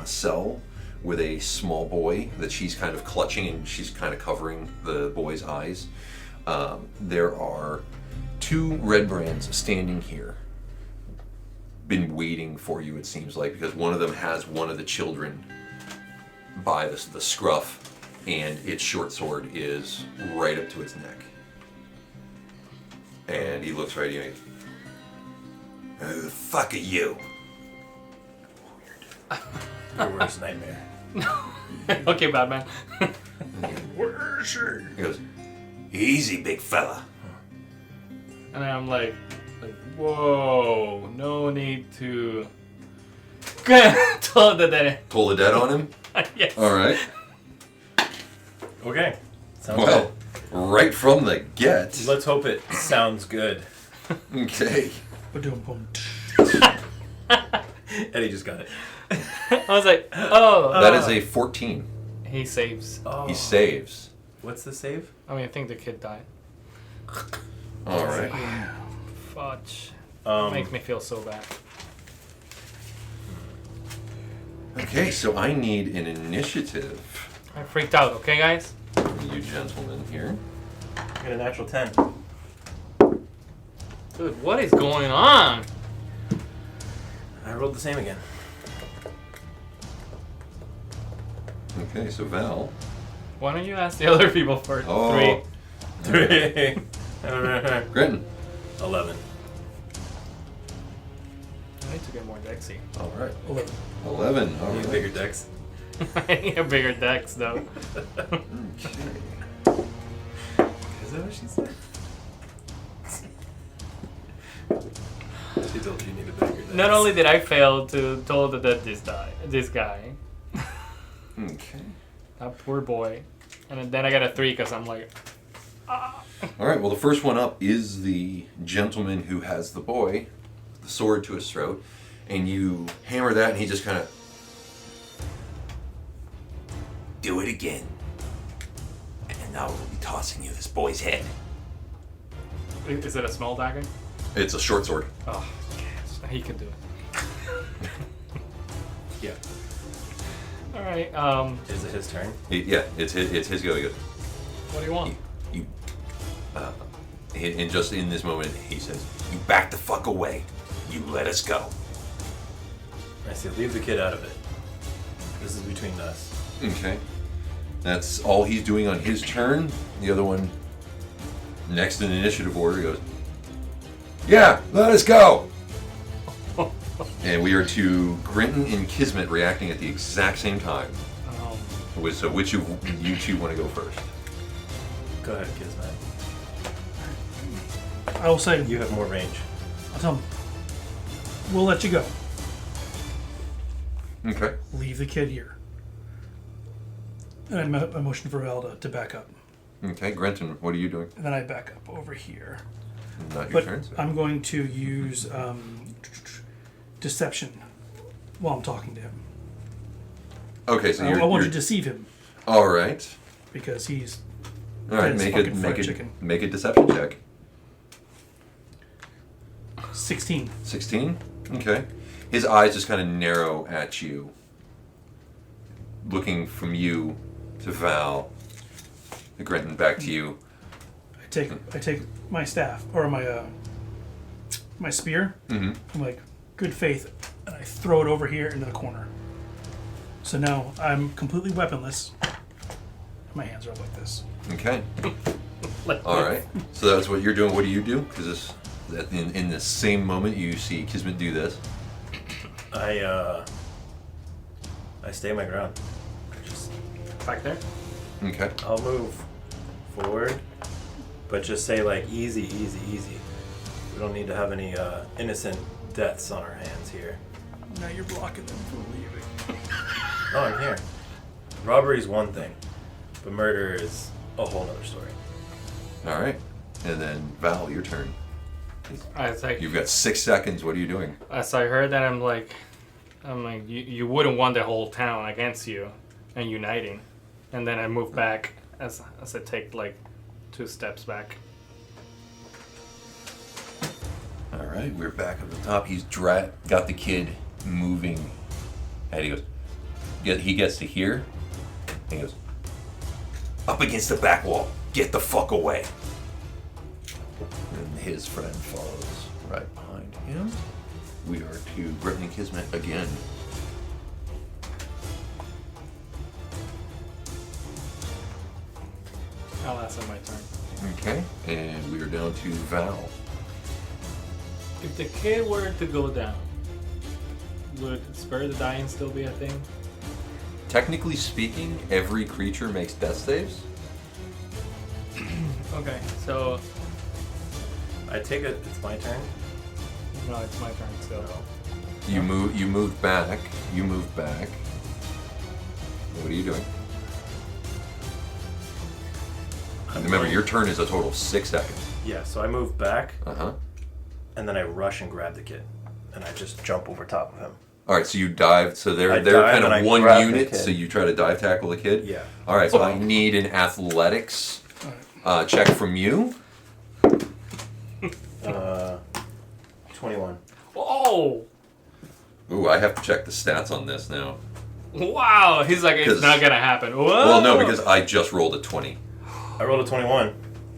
cell with a small boy that she's kind of clutching, and she's kind of covering the boy's eyes. There are 2 red brands standing here, been waiting for you, it seems like, because one of them has one of the children by the scruff, and its short sword is right up to its neck. And he looks right at you. Who the fuck are you? Your worst nightmare. Okay, Batman. Where's she? He goes, easy, big fella. And I'm like, whoa, no need to told the dead. Pull the dead on him? Yes. All right. Okay. Sounds Well, right from the get. good. Let's hope it sounds good. Okay. Ba-dum-bum. Eddie just got it. I was like, oh. That is a 14. He saves. Oh. He saves. What's the save? I mean, I think the kid died. All right. Fudge. Um, Makes me feel so bad. Okay, so I need an initiative I freaked out, okay, guys? from you gentlemen here. Get a natural 10. Dude, what is going on? I rolled the same again. Okay, so Val. Why don't you ask the other people first? Oh. 3. 3. Grenton. 11. I need to get more dexy. All right. 11. 11. All Need right. bigger decks. I need a bigger dex, though. Okay. Is that what she said? She told you need a bigger deck. Not only did I fail to told that this guy, Okay. that poor boy, and then I got a 3 because I'm like, All right. Well, the first one up is the gentleman who has the boy, the sword to his throat, and you hammer that, and he just kind of do it again, and now we'll be tossing you this boy's head. is it a small dagger? It's a short sword. Oh, yes, he can do it. Yeah. All right. Is it his turn? Yeah, it's his go. He goes. What do you want? You, and just in this moment, he says, "You back the fuck away. You let us go." I say, leave the kid out of it. This is between us. Okay. That's all he's doing on his turn. The other one, next in initiative order, goes, "Yeah, let us go." And we are to Grenton and Kismet reacting at the exact same time. So which of you two want to go first? Go ahead, Kismet. I will say, You have more range. I'll tell him, we'll let you go. Okay. Leave the kid here. And I motion for Val to back up. Okay, Grenton, what are you doing? And then I back up over here. Not your But turn. So. I'm going to use deception while I'm talking to him. Okay, so I you're. want you're- to deceive him All right. because he's All right. That's Make fucking it. fried Make it. chicken. Make a deception check. 16. 16? Okay. His eyes just kind of narrow at you, looking from you to Val, to Grenton, back to you. I take my staff or my spear. Mm-hmm. I'm like, good faith, and I throw it over here into the corner. So now I'm completely weaponless. My hands are up like this. Okay. Like All right. So that's what you're doing. What do you do? Because in the same moment you see Kismet do this. I stay my ground. Just, back there. Okay. I'll move forward, but just say like easy, easy, easy. We don't need to have any innocent deaths on our hands here. Now you're blocking them from leaving. No, I'm here. Robbery's one thing, but murder is a whole other story. All right. And then Val, your turn. It's like, You've got 6 seconds. What are you doing? as I heard that, I'm like, you wouldn't want the whole town against you and uniting. And then I move back as I take like 2 steps back. All right, we're back at the top. He's got the kid moving, and he goes. He gets to here. And he goes up against the back wall. Get the fuck away. And his friend follows right behind him. We are to Grenton and Kismet again. I'll ask him my turn. Okay, and we are down to Val. If the kid were to go down, would Spare the Dying still be a thing? Technically speaking, every creature makes death saves. Okay, so I take it. It's my turn. no, it's my turn still. You move back. You move back. What are you doing? Remember, your turn is a total of 6 seconds. Yeah, so I move back, Uh-huh. and then I rush and grab the kid, and I just jump over top of him. All right, so you dive. So they're I they're dive kind and I of one grab the unit. kid. So you try to dive tackle the kid. Yeah. All right, so I need an athletics check from you. 21. Oh! Ooh, I have to check the stats on this now. Wow! He's like, it's 'Cause- not gonna happen. Whoa! Well, no, because I just rolled a 20. I rolled a 21.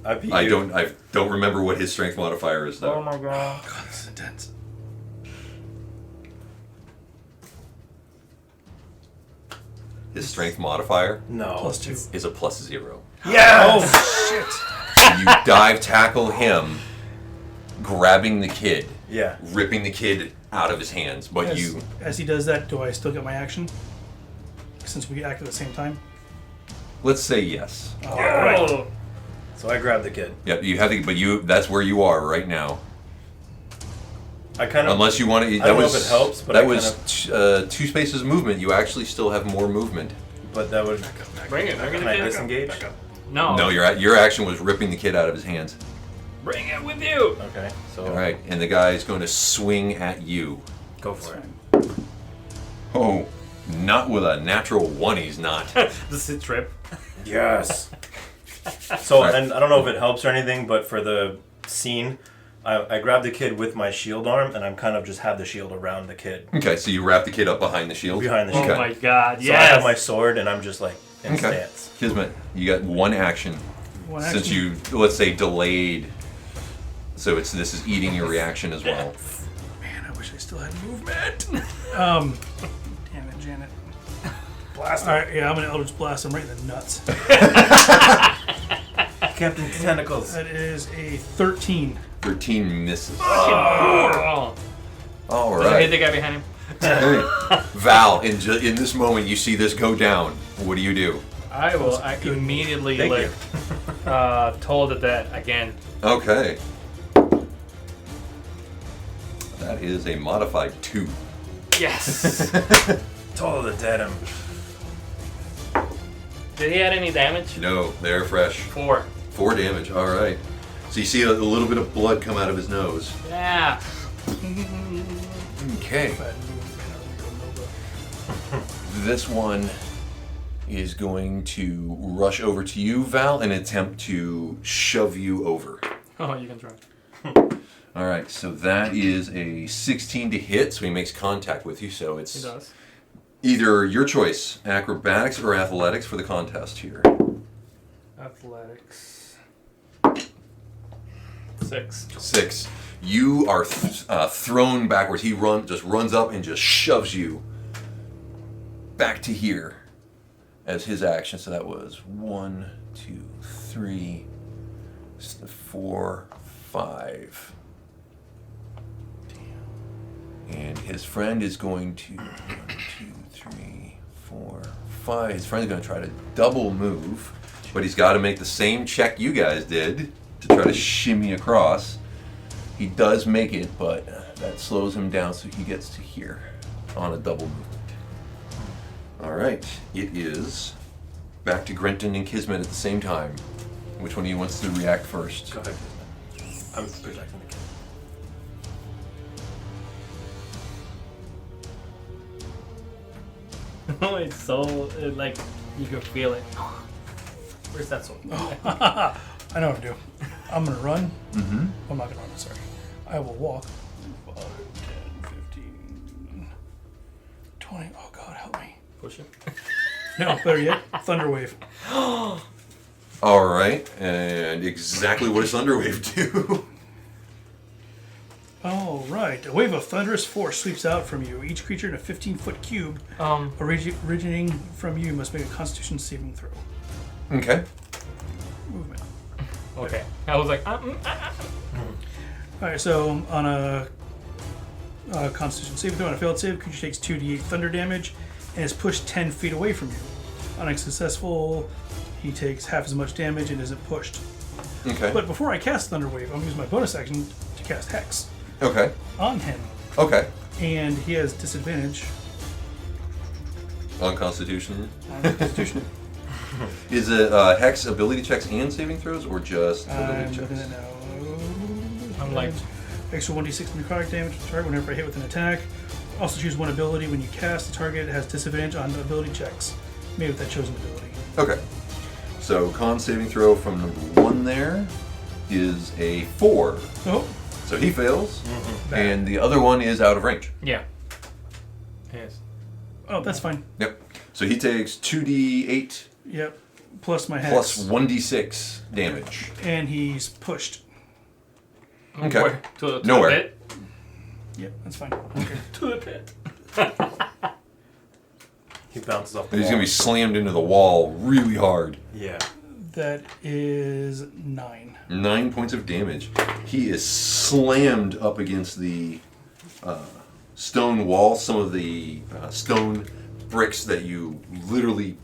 I beat I you. don't remember what his strength modifier is though. Oh my god. God, this is intense. His strength modifier No. +2. is a +0. Yes! Oh, shit. So you dive tackle him, grabbing the kid, Yeah. ripping the kid out of his hands, but As he does that, do I still get my action? Since we act at the same time? let's say yes. Oh. So I grabbed the kid. Yep, you have to, but that's where you are right now. I kind of. Unless you want to, I don't know if it helps, but that I was kind 2 spaces movement. You actually still have more movement. But that would. Bring it. Can I disengage? No. No, your action was ripping the kid out of his hands. Bring it with you. Okay. So. All right, and the guy is going to swing at you. Go for it. Oh, not with a natural 1. He's not. This is trip. Yes. So, Right. and I don't know if it helps or anything, but for the scene, I grabbed the kid with my shield arm, and I'm kind of just have the shield around the kid Okay, so you wrap the kid up behind the shield. behind the Oh shield. Okay. my god. So Yes. I have my sword, and I'm just like in Okay. stance. Kismet, you got 1 action. One Since action. you, let's say, delayed. So this is eating your reaction as well. Man, I wish I still had movement. Damn it, Janet. Blast All right, yeah, I'm gonna Eldritch Blast him right in the nuts. Captain Tentacles. That is a 13. 13 misses. Oh. All Does it hit right. the guy behind him? Val, in this moment, you see this go down. What do you do? I immediately Thank you. told it that again. Okay. That is a modified 2. Yes. Toll the dead him. Did he add any damage? No, they're fresh. 4. 4 damage. All right. So you see a little bit of blood come out of his nose. Yeah. Okay. This one is going to rush over to you, Val, and attempt to shove you over. Oh, you can try. All right, so that is a 16 to hit, so he makes contact with you. So He it's does. either your choice, acrobatics or athletics for the contest here. Athletics. 6. 6. You are thrown backwards. He just runs up and just shoves you back to here as his action. So that was 1, 2, 3, 4, 5. And his friend is going to 1, 2, 3, 4, 5. His friend's going to try to double move, but he's got to make the same check you guys did to try to shimmy across. He does make it, but that slows him down, so he gets to here on a double movement. All right, it is back to Grenton and Kismet at the same time. Which one of you wants to react first? Go ahead, Kismet. I'm protecting the kid. It's so like you can feel it. Where's that sword? I know what to do. I'm gonna run. Mm-hmm. I'm not gonna run. Sorry. I will walk. 5, 10, 15, 20. Oh God, help me. Push it. No, better yet, thunder wave. All right, and exactly what does Thunderwave do? All right. A wave of thunderous force sweeps out from you. Each creature in a 15-foot cube originating from you must make a Constitution saving throw. Okay. Movement. Okay. I was like, All right. So on a Constitution saving throw, on a failed save, creature takes 2d8 thunder damage and is pushed 10 feet away from you. On a successful, he takes half as much damage and isn't pushed. Okay. But before I cast Thunder Wave, I'm going to use my bonus action to cast Hex Okay. on him. Okay. And he has disadvantage On Constitution. on Constitution. Is it Hex ability checks and saving throws, or just I'm ability looking checks? at now. I'm like, Extra 1d6 necrotic damage to the target whenever I hit with an attack. Also choose one ability when you cast. The target has disadvantage on ability checks made with that chosen ability. Okay. So con saving throw from number 1 there is a 4. Oh, So he fails, bad. and the other one is out of range. yeah. Yes. Oh, that's fine. Yep. So he takes 2d8 Yep. Plus my Hex. plus 1d6 damage. And he's pushed. Okay. Where? To Nowhere. the pit? Yep, that's fine. Okay. To the pit. He bounces off the And he's wall. going to be slammed into the wall really hard. Yeah. That is 9. 9 points of damage. He is slammed up against the stone wall. Some of the stone bricks that you literally,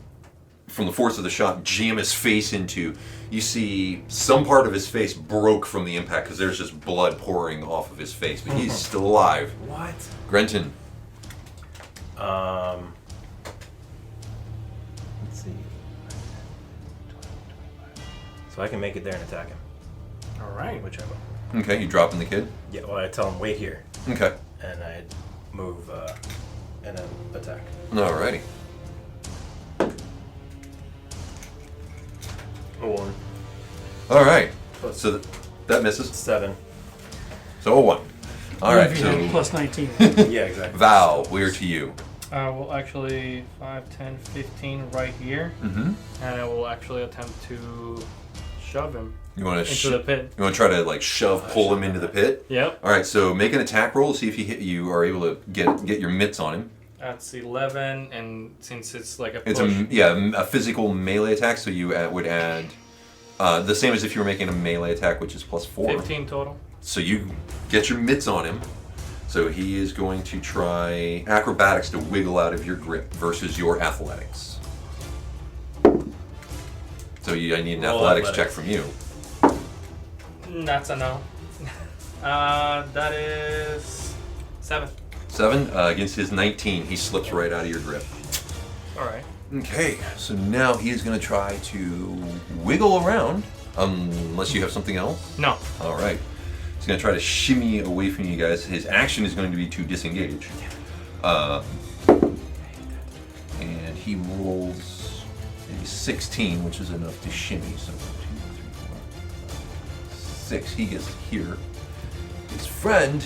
from the force of the shot, jam his face into. You see some part of his face broke from the impact because there's just blood pouring off of his face, but he's still alive. What? Grenton. Let's see. So I can make it there and attack him. All right. Which I will. Okay, you dropping the kid? Yeah, well, I tell him, wait here. Okay. And I move and then attack. Alrighty. A 1. Alright. Plus So that misses. 7. So a 1. Alright, If you hit so plus 19. Yeah, exactly. Val, we're to you. I will actually 5, 10, 15 right here. Mm-hmm. And I will actually attempt to shove him You want to into the pit. You want to try to like pull him into the pit? Yep. All right. So make an attack roll. See if you are able to get your mitts on him. That's 11, and since it's like a push, It's a physical melee attack. So you would add the same as if you were making a melee attack, which is plus 4. 15 total. So you get your mitts on him. So he is going to try acrobatics to wiggle out of your grip versus your athletics. So I need an Roll athletics athletics. check from you. That's a no. That is 7. 7 against his 19. He slips right out of your grip. All right. Okay, so now he is going to try to wiggle around, unless you have something else. No. All right. He's going to try to shimmy away from you guys. His action is going to be to disengage. And he rolls a 16, which is enough to shimmy. So 1, 2, 3, 4, 5, 6. He gets here. His friend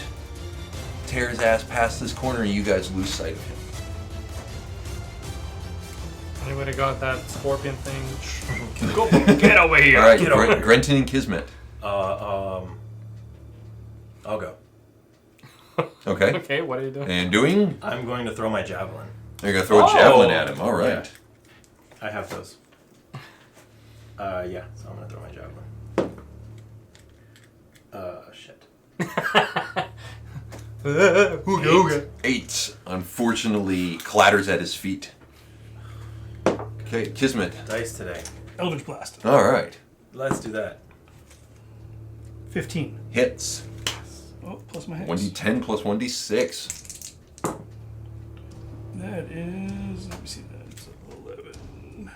tears ass past this corner, and you guys lose sight of him. Anybody got that scorpion thing? Go, get over here. All right, Get over. Grenton and Kismet. I'll go. Okay. Okay, what are you doing? And doing? I'm going to throw my javelin. You're going to throw a javelin at him. All right. Yeah. I have those. Yeah, so I'm going to throw my javelin. Shit. Ooga. 8, unfortunately, clatters at his feet. Okay, Kismet. Dice today. Eldritch Blast. All right. Let's do that. 15. Hits. Oh, plus my hex. 1d10 plus 1d6. That is, let me see, that's 11.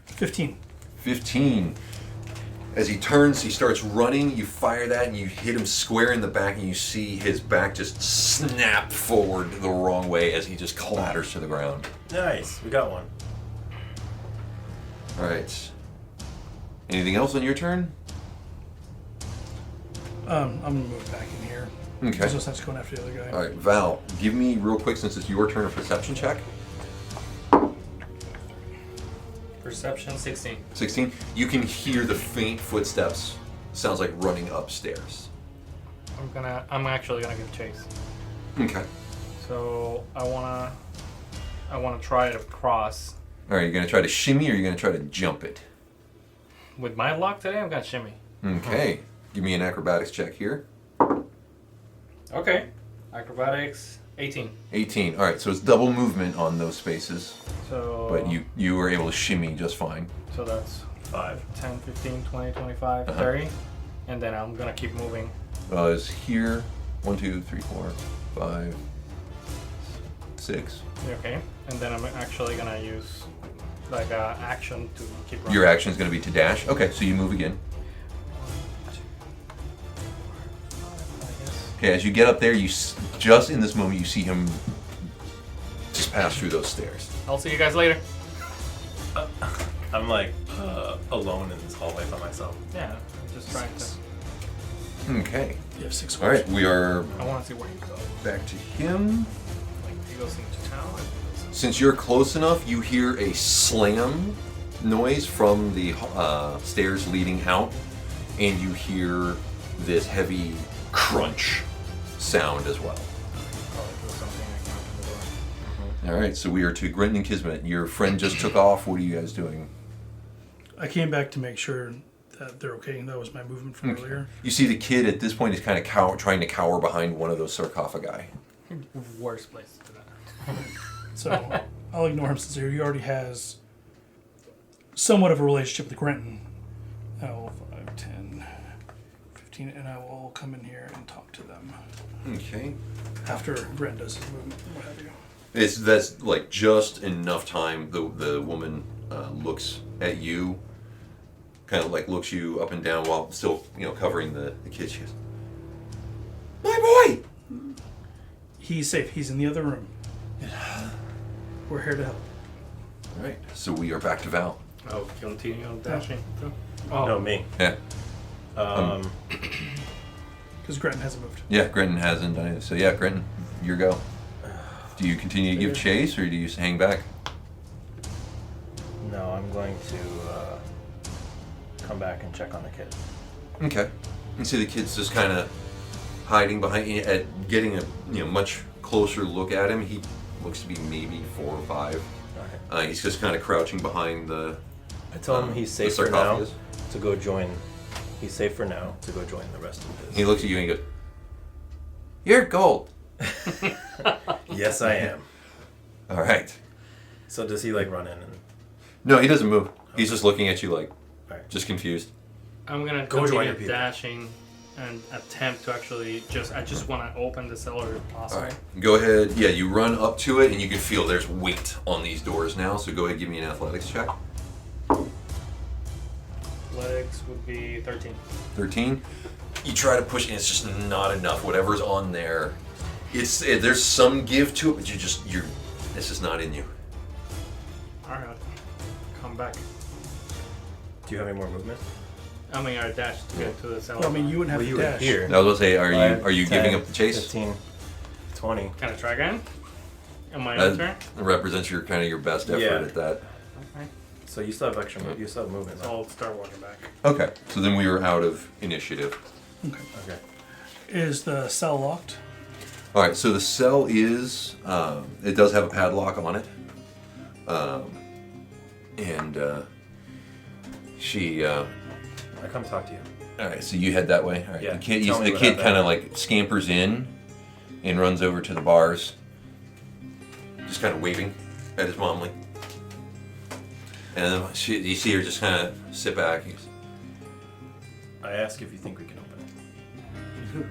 15. 15. As he turns, he starts running. You fire that, and you hit him square in the back, and you see his back just snap forward the wrong way as he just clatters to the ground. Nice. We got one. All right. Anything else on your turn? I'm gonna move back in here. Okay. I just have to go after the other guy. All right, Val, give me real quick, since it's your turn, a perception check. Perception 16. 16. You can hear the faint footsteps. Sounds like running upstairs. I'm actually gonna give chase. Okay. So I wanna try to cross. All right, you're gonna try to shimmy, or you're gonna try to jump it. With my luck today, I'm gonna shimmy. Okay. Give me an acrobatics check here. Okay. Acrobatics 18. 18. All right, so it's double movement on those spaces, So. but you were able to shimmy just fine. So that's 5. 10, 15, 20, 25, Uh-huh. 30. And then I'm gonna keep moving. It's here. 1, 2, 3, 4, 5, 6. Okay. And then I'm actually gonna use like action to keep running. Your action's gonna be to dash. Okay, so you move again. Okay, as you get up there, just in this moment, you see him just pass through those stairs. I'll see you guys later. I'm like alone in this hallway by myself. Yeah, I'm just trying to. Okay. You have 6 All right, we are I want to see where he goes. back to him. Like, if he goes into town. Since you're close enough, you hear a slam noise from the stairs leading out, and you hear this heavy crunch sound as well. Probably do something I can open the door. All right, so we are to Grenton and Kismet. Your friend just took off. What are you guys doing? I came back to make sure that they're okay. That was my movement from earlier. You see the kid at this point is kind of trying to cower behind one of those sarcophagi. Worst place to do that. So I'll ignore him since he already has somewhat of a relationship with Grenton. I will 5, 10, 15, and I will come in here and talk to them Okay. after Grenton does his movement, what have you. That's like just enough time. The woman looks at you, kind of like looks you up and down while still covering the kid. She goes, "My boy." He's safe. He's in the other room. We're here to help. All right, so we are back to Val. Oh, continue dashing. Oh, No, me. Yeah, Because Grenton hasn't moved. yeah. Grenton hasn't done it, so yeah, Grenton, your go. Do you continue to give chase, or do you hang back? No, I'm going to come back and check on the kid. Okay. You see the kid's just kind of hiding behind, getting a much closer look at him. He looks to be maybe 4 or 5. Okay. He's just kind of crouching behind the. I tell him he's the safe for now sarcophagus. to go join. He's safe for now to go join the rest of this. He looks at you and he goes, "You're gold." Yes, I am. All right. So does he like run in and? No, he doesn't move. He's just looking at you like, Alright. just confused. I'm gonna Go join your continue people. dashing and attempt to actually I just want to open the cellar if All possible. right. Go ahead. Yeah, you run up to it and you can feel there's weight on these doors now. So go ahead and give me an athletics check. Legs would be 13. 13. You try to push and it's just not enough. Whatever's on there, there's some give to it, but it's just not in you. Alright, come back. Do you have any more movement? I mean, I dashed to get to the cellar. Well, I mean, you wouldn't have Well, to you were dash. here. I was gonna say, are 5, you 10, giving up the chase? 15, 20. Can I try again? Am I That turn? represents your best effort Yeah. at that. Okay. So you still have extra move. You still have movement. So Left. I'll start walking back. Okay, so then we were out of initiative. Okay. Is the cell locked? All right, so the cell is, it does have a padlock on it. She, I come talk to you. all right, so you head that way. All right, Yeah, the kid, tell me the what kid happened. kind of like scampers in and runs over to the bars, just kind of waving at his mom, like. And then you see her just kind of sit back. He goes, I ask if you think we can open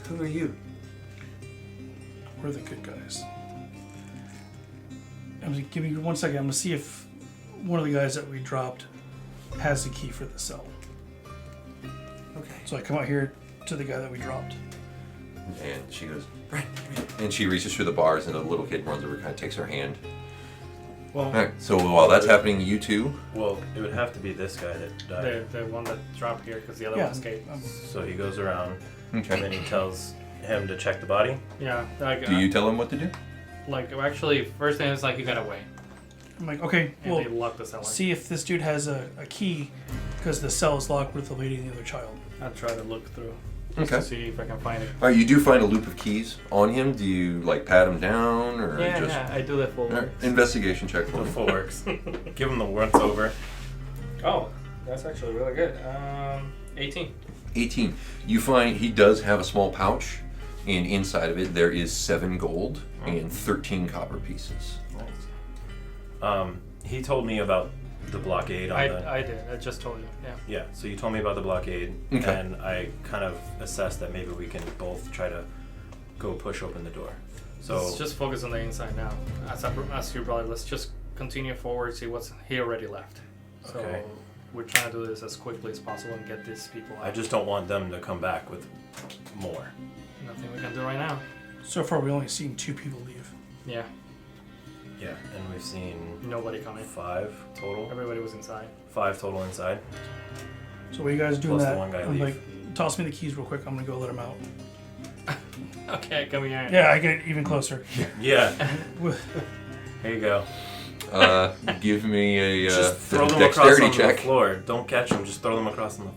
Who are you? We're the good guys. Give me 1 second. I'm gonna see if one of the guys that we dropped has the key for the cell. Okay. So I come out here to the guy that we dropped. And she goes, right. And she reaches through the bars, and the little kid runs over, kind of takes her hand. Well, All right. So while that's happening, you two. well, it would have to be this guy that died. The one that dropped here because the other one escaped. So he goes around, Okay. and then he tells him to check the body. Yeah. Like, Do you tell him what to do? Like, actually, first thing is like you gotta wait. I'm like, okay, And well, they lock the cell in. see if this dude has a key, because the cell is locked with the lady and the other child. I'll try to look through. Okay. To see if I can find it. All right. You do find a loop of keys on him. Do you like pat him down or Yeah, just? yeah, I do that full All right, work. investigation check for The me. full works. Give him the once over. Oh, that's actually really good. 18. 18. You find he does have a small pouch, and inside of it there is 7 gold and 13 copper pieces. He told me about the blockade on the. I did. I just told you. Yeah. Yeah, so you told me about the blockade, Okay. and I kind of assessed that maybe we can both try to go push open the door. So Let's just focus on the inside now. As your brother, let's just continue forward. See what's he already left. So Okay. we're trying to do this as quickly as possible and get these people out. I just don't want them to come back with more. Nothing we can do right now. So far, we only seen 2 people leave. Yeah. Yeah, and we've seen Nobody coming. 5 total. Everybody was inside. 5 total inside. So while you guys doing Plus the that, one guy I'm leave. like, toss me the keys real quick. I'm gonna go let him out. Okay, come here. Yeah, I get it even closer. Yeah, here you go. Give me a Just throw them across dexterity on the check. floor. Don't catch them. Just throw them across on the.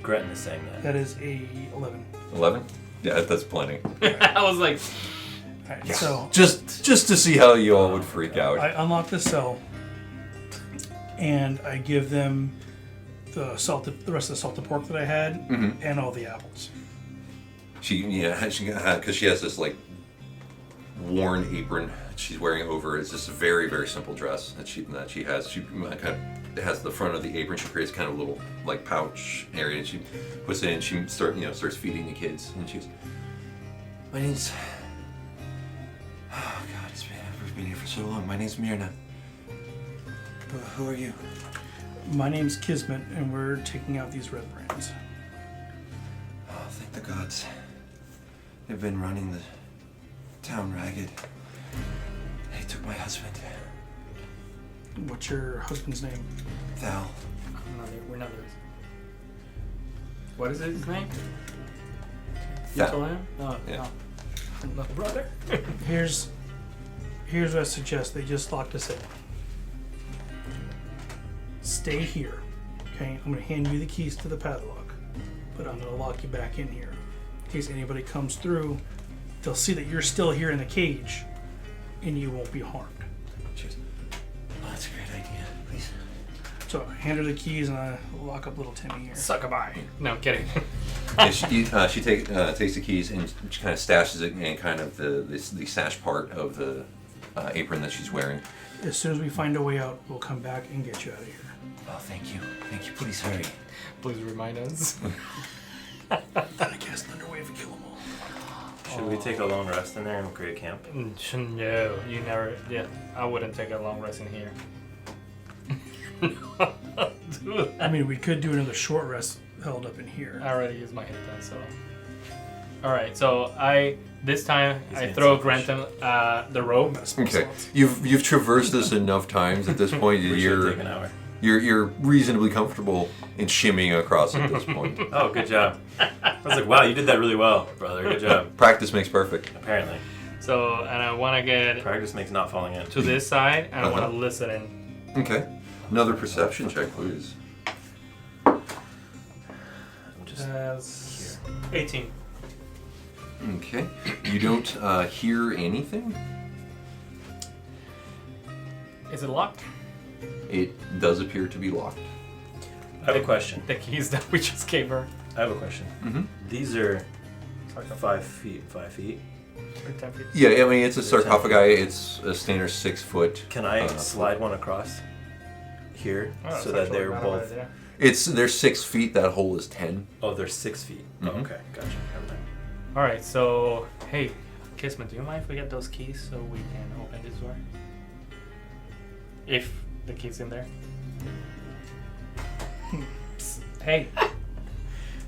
Grenton is saying that. That is a 11. 11. Yeah, that's plenty. I was like, All right, so Just to see how you all would freak out. I unlock the cell, and I give them the rest of the salted pork that I had, and all the apples. Because she has this like worn apron she's wearing over. It's just a very, very simple dress that she has. She kind of has the front of the apron. She creates kind of a little like pouch area, and she puts it in. She starts feeding the kids, and she goes, "My name's oh God, I've been here for so long. My name's Myrna. Who are you?" My name's Kismet, and we're taking out these red brands. Oh, thank the gods. They've been running the town ragged. They took my husband, What's your husband's name? Val. we're not there. What is his name? You Val. told him? No, Yeah. no. Brother. Here's what I suggest. They just locked us in. Stay here, okay? I'm gonna hand you the keys to the padlock, but I'm gonna lock you back in here. In case anybody comes through, they'll see that you're still here in the cage, and you won't be harmed. She goes, "Oh, that's a great idea. Please." So I hand her the keys, and I lock up little Timmy here. Suck-a-bye. No, I'm kidding. And she takes the keys and she kind of stashes it in kind of the sash part of the apron that she's wearing. As soon as we find a way out, we'll come back and get you out of here. Oh, thank you. Thank you. Please hurry. Please remind us. Then I cast Thunderwave and kill them all. Should we take a long rest in there and create camp? No, you never. Yeah, I wouldn't take a long rest in here. Dude, I mean, we could do another short rest held up in here. I already used my hit die, so. Alright, so this time He's I being throw selfish. Grenton the rope. Okay. You've traversed this enough times at this point. We should take an hour. You're reasonably comfortable in shimmying across at this point. Oh, good job. I was like, wow, you did that really well, brother. Good job. Practice makes perfect. Apparently. So, and I want to get Practice makes not falling in. to this side, and I want Uh-huh. to listen in. Okay. Another perception check, please. I'm just 18. Okay. You don't hear anything. Is it locked? It does appear to be locked. I have a question. The keys that we just gave her. I have a question. Mhm. These are 5 feet. 5 feet. Or 10 feet. Yeah, I mean it's a sarcophagi. It's a standard 6 foot. Can I slide one across here, Oh, so it's that actually they're not a bad both. idea. They're 6 feet. That hole is 10. Oh, they're 6 feet. Oh, okay, gotcha. Never mind. All right, so hey, Kismet, do you mind if we get those keys so we can open this door? If the key's in there. Psst, hey,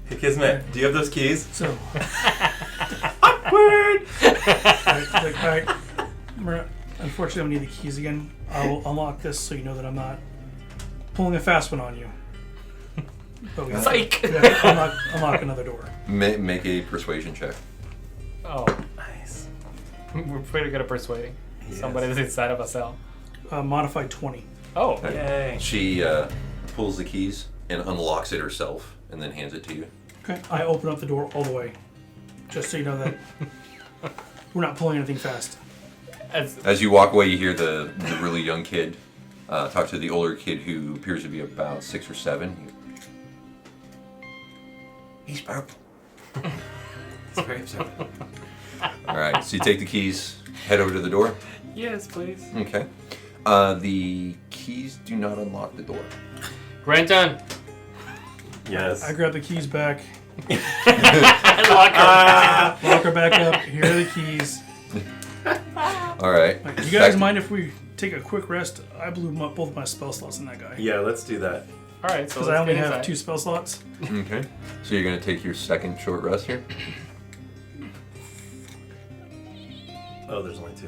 Hey, Kismet, do you have those keys? So, Awkward. all right. Unfortunately, I need the keys again. I will unlock this so you know that I'm not pulling a fast one on you. But we have psych. to unlock another door. Make a persuasion check. Oh, Nice. we're pretty good at persuading Yes. somebody that's inside of a cell. Modified 20. Oh, Yay. She pulls the keys and unlocks it herself, and then hands it to you. Okay. I open up the door all the way, just so you know that we're not pulling anything fast. As you walk away, you hear the really young kid talk to the older kid who appears to be about 6 or 7. He's purple. It's very observant. All right, so you take the keys, head over to the door. yes, please. Okay. The keys do not unlock the door. Grenton, Yes. I grab the keys back, lock her. lock her back up. Here are the keys. All right. Like, you guys mind if we take a quick rest? I blew both of my spell slots in that guy. Yeah, let's do that. All right, so Because let's I only get have inside. 2 spell slots. Okay. So you're going to take your second short rest here? Oh, there's only 2.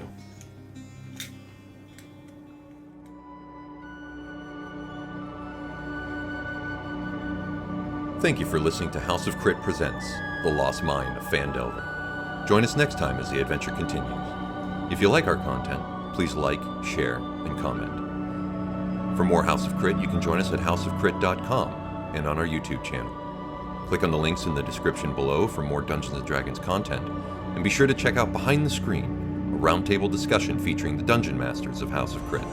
Thank you for listening to House of Crit Presents The Lost Mine of Phandelver. Join us next time as the adventure continues. If you like our content, please like, share, and comment. For more House of Crit, you can join us at houseofcrit.com and on our YouTube channel. Click on the links in the description below for more Dungeons & Dragons content, and be sure to check out Behind the Screen, a roundtable discussion featuring the Dungeon Masters of House of Crit.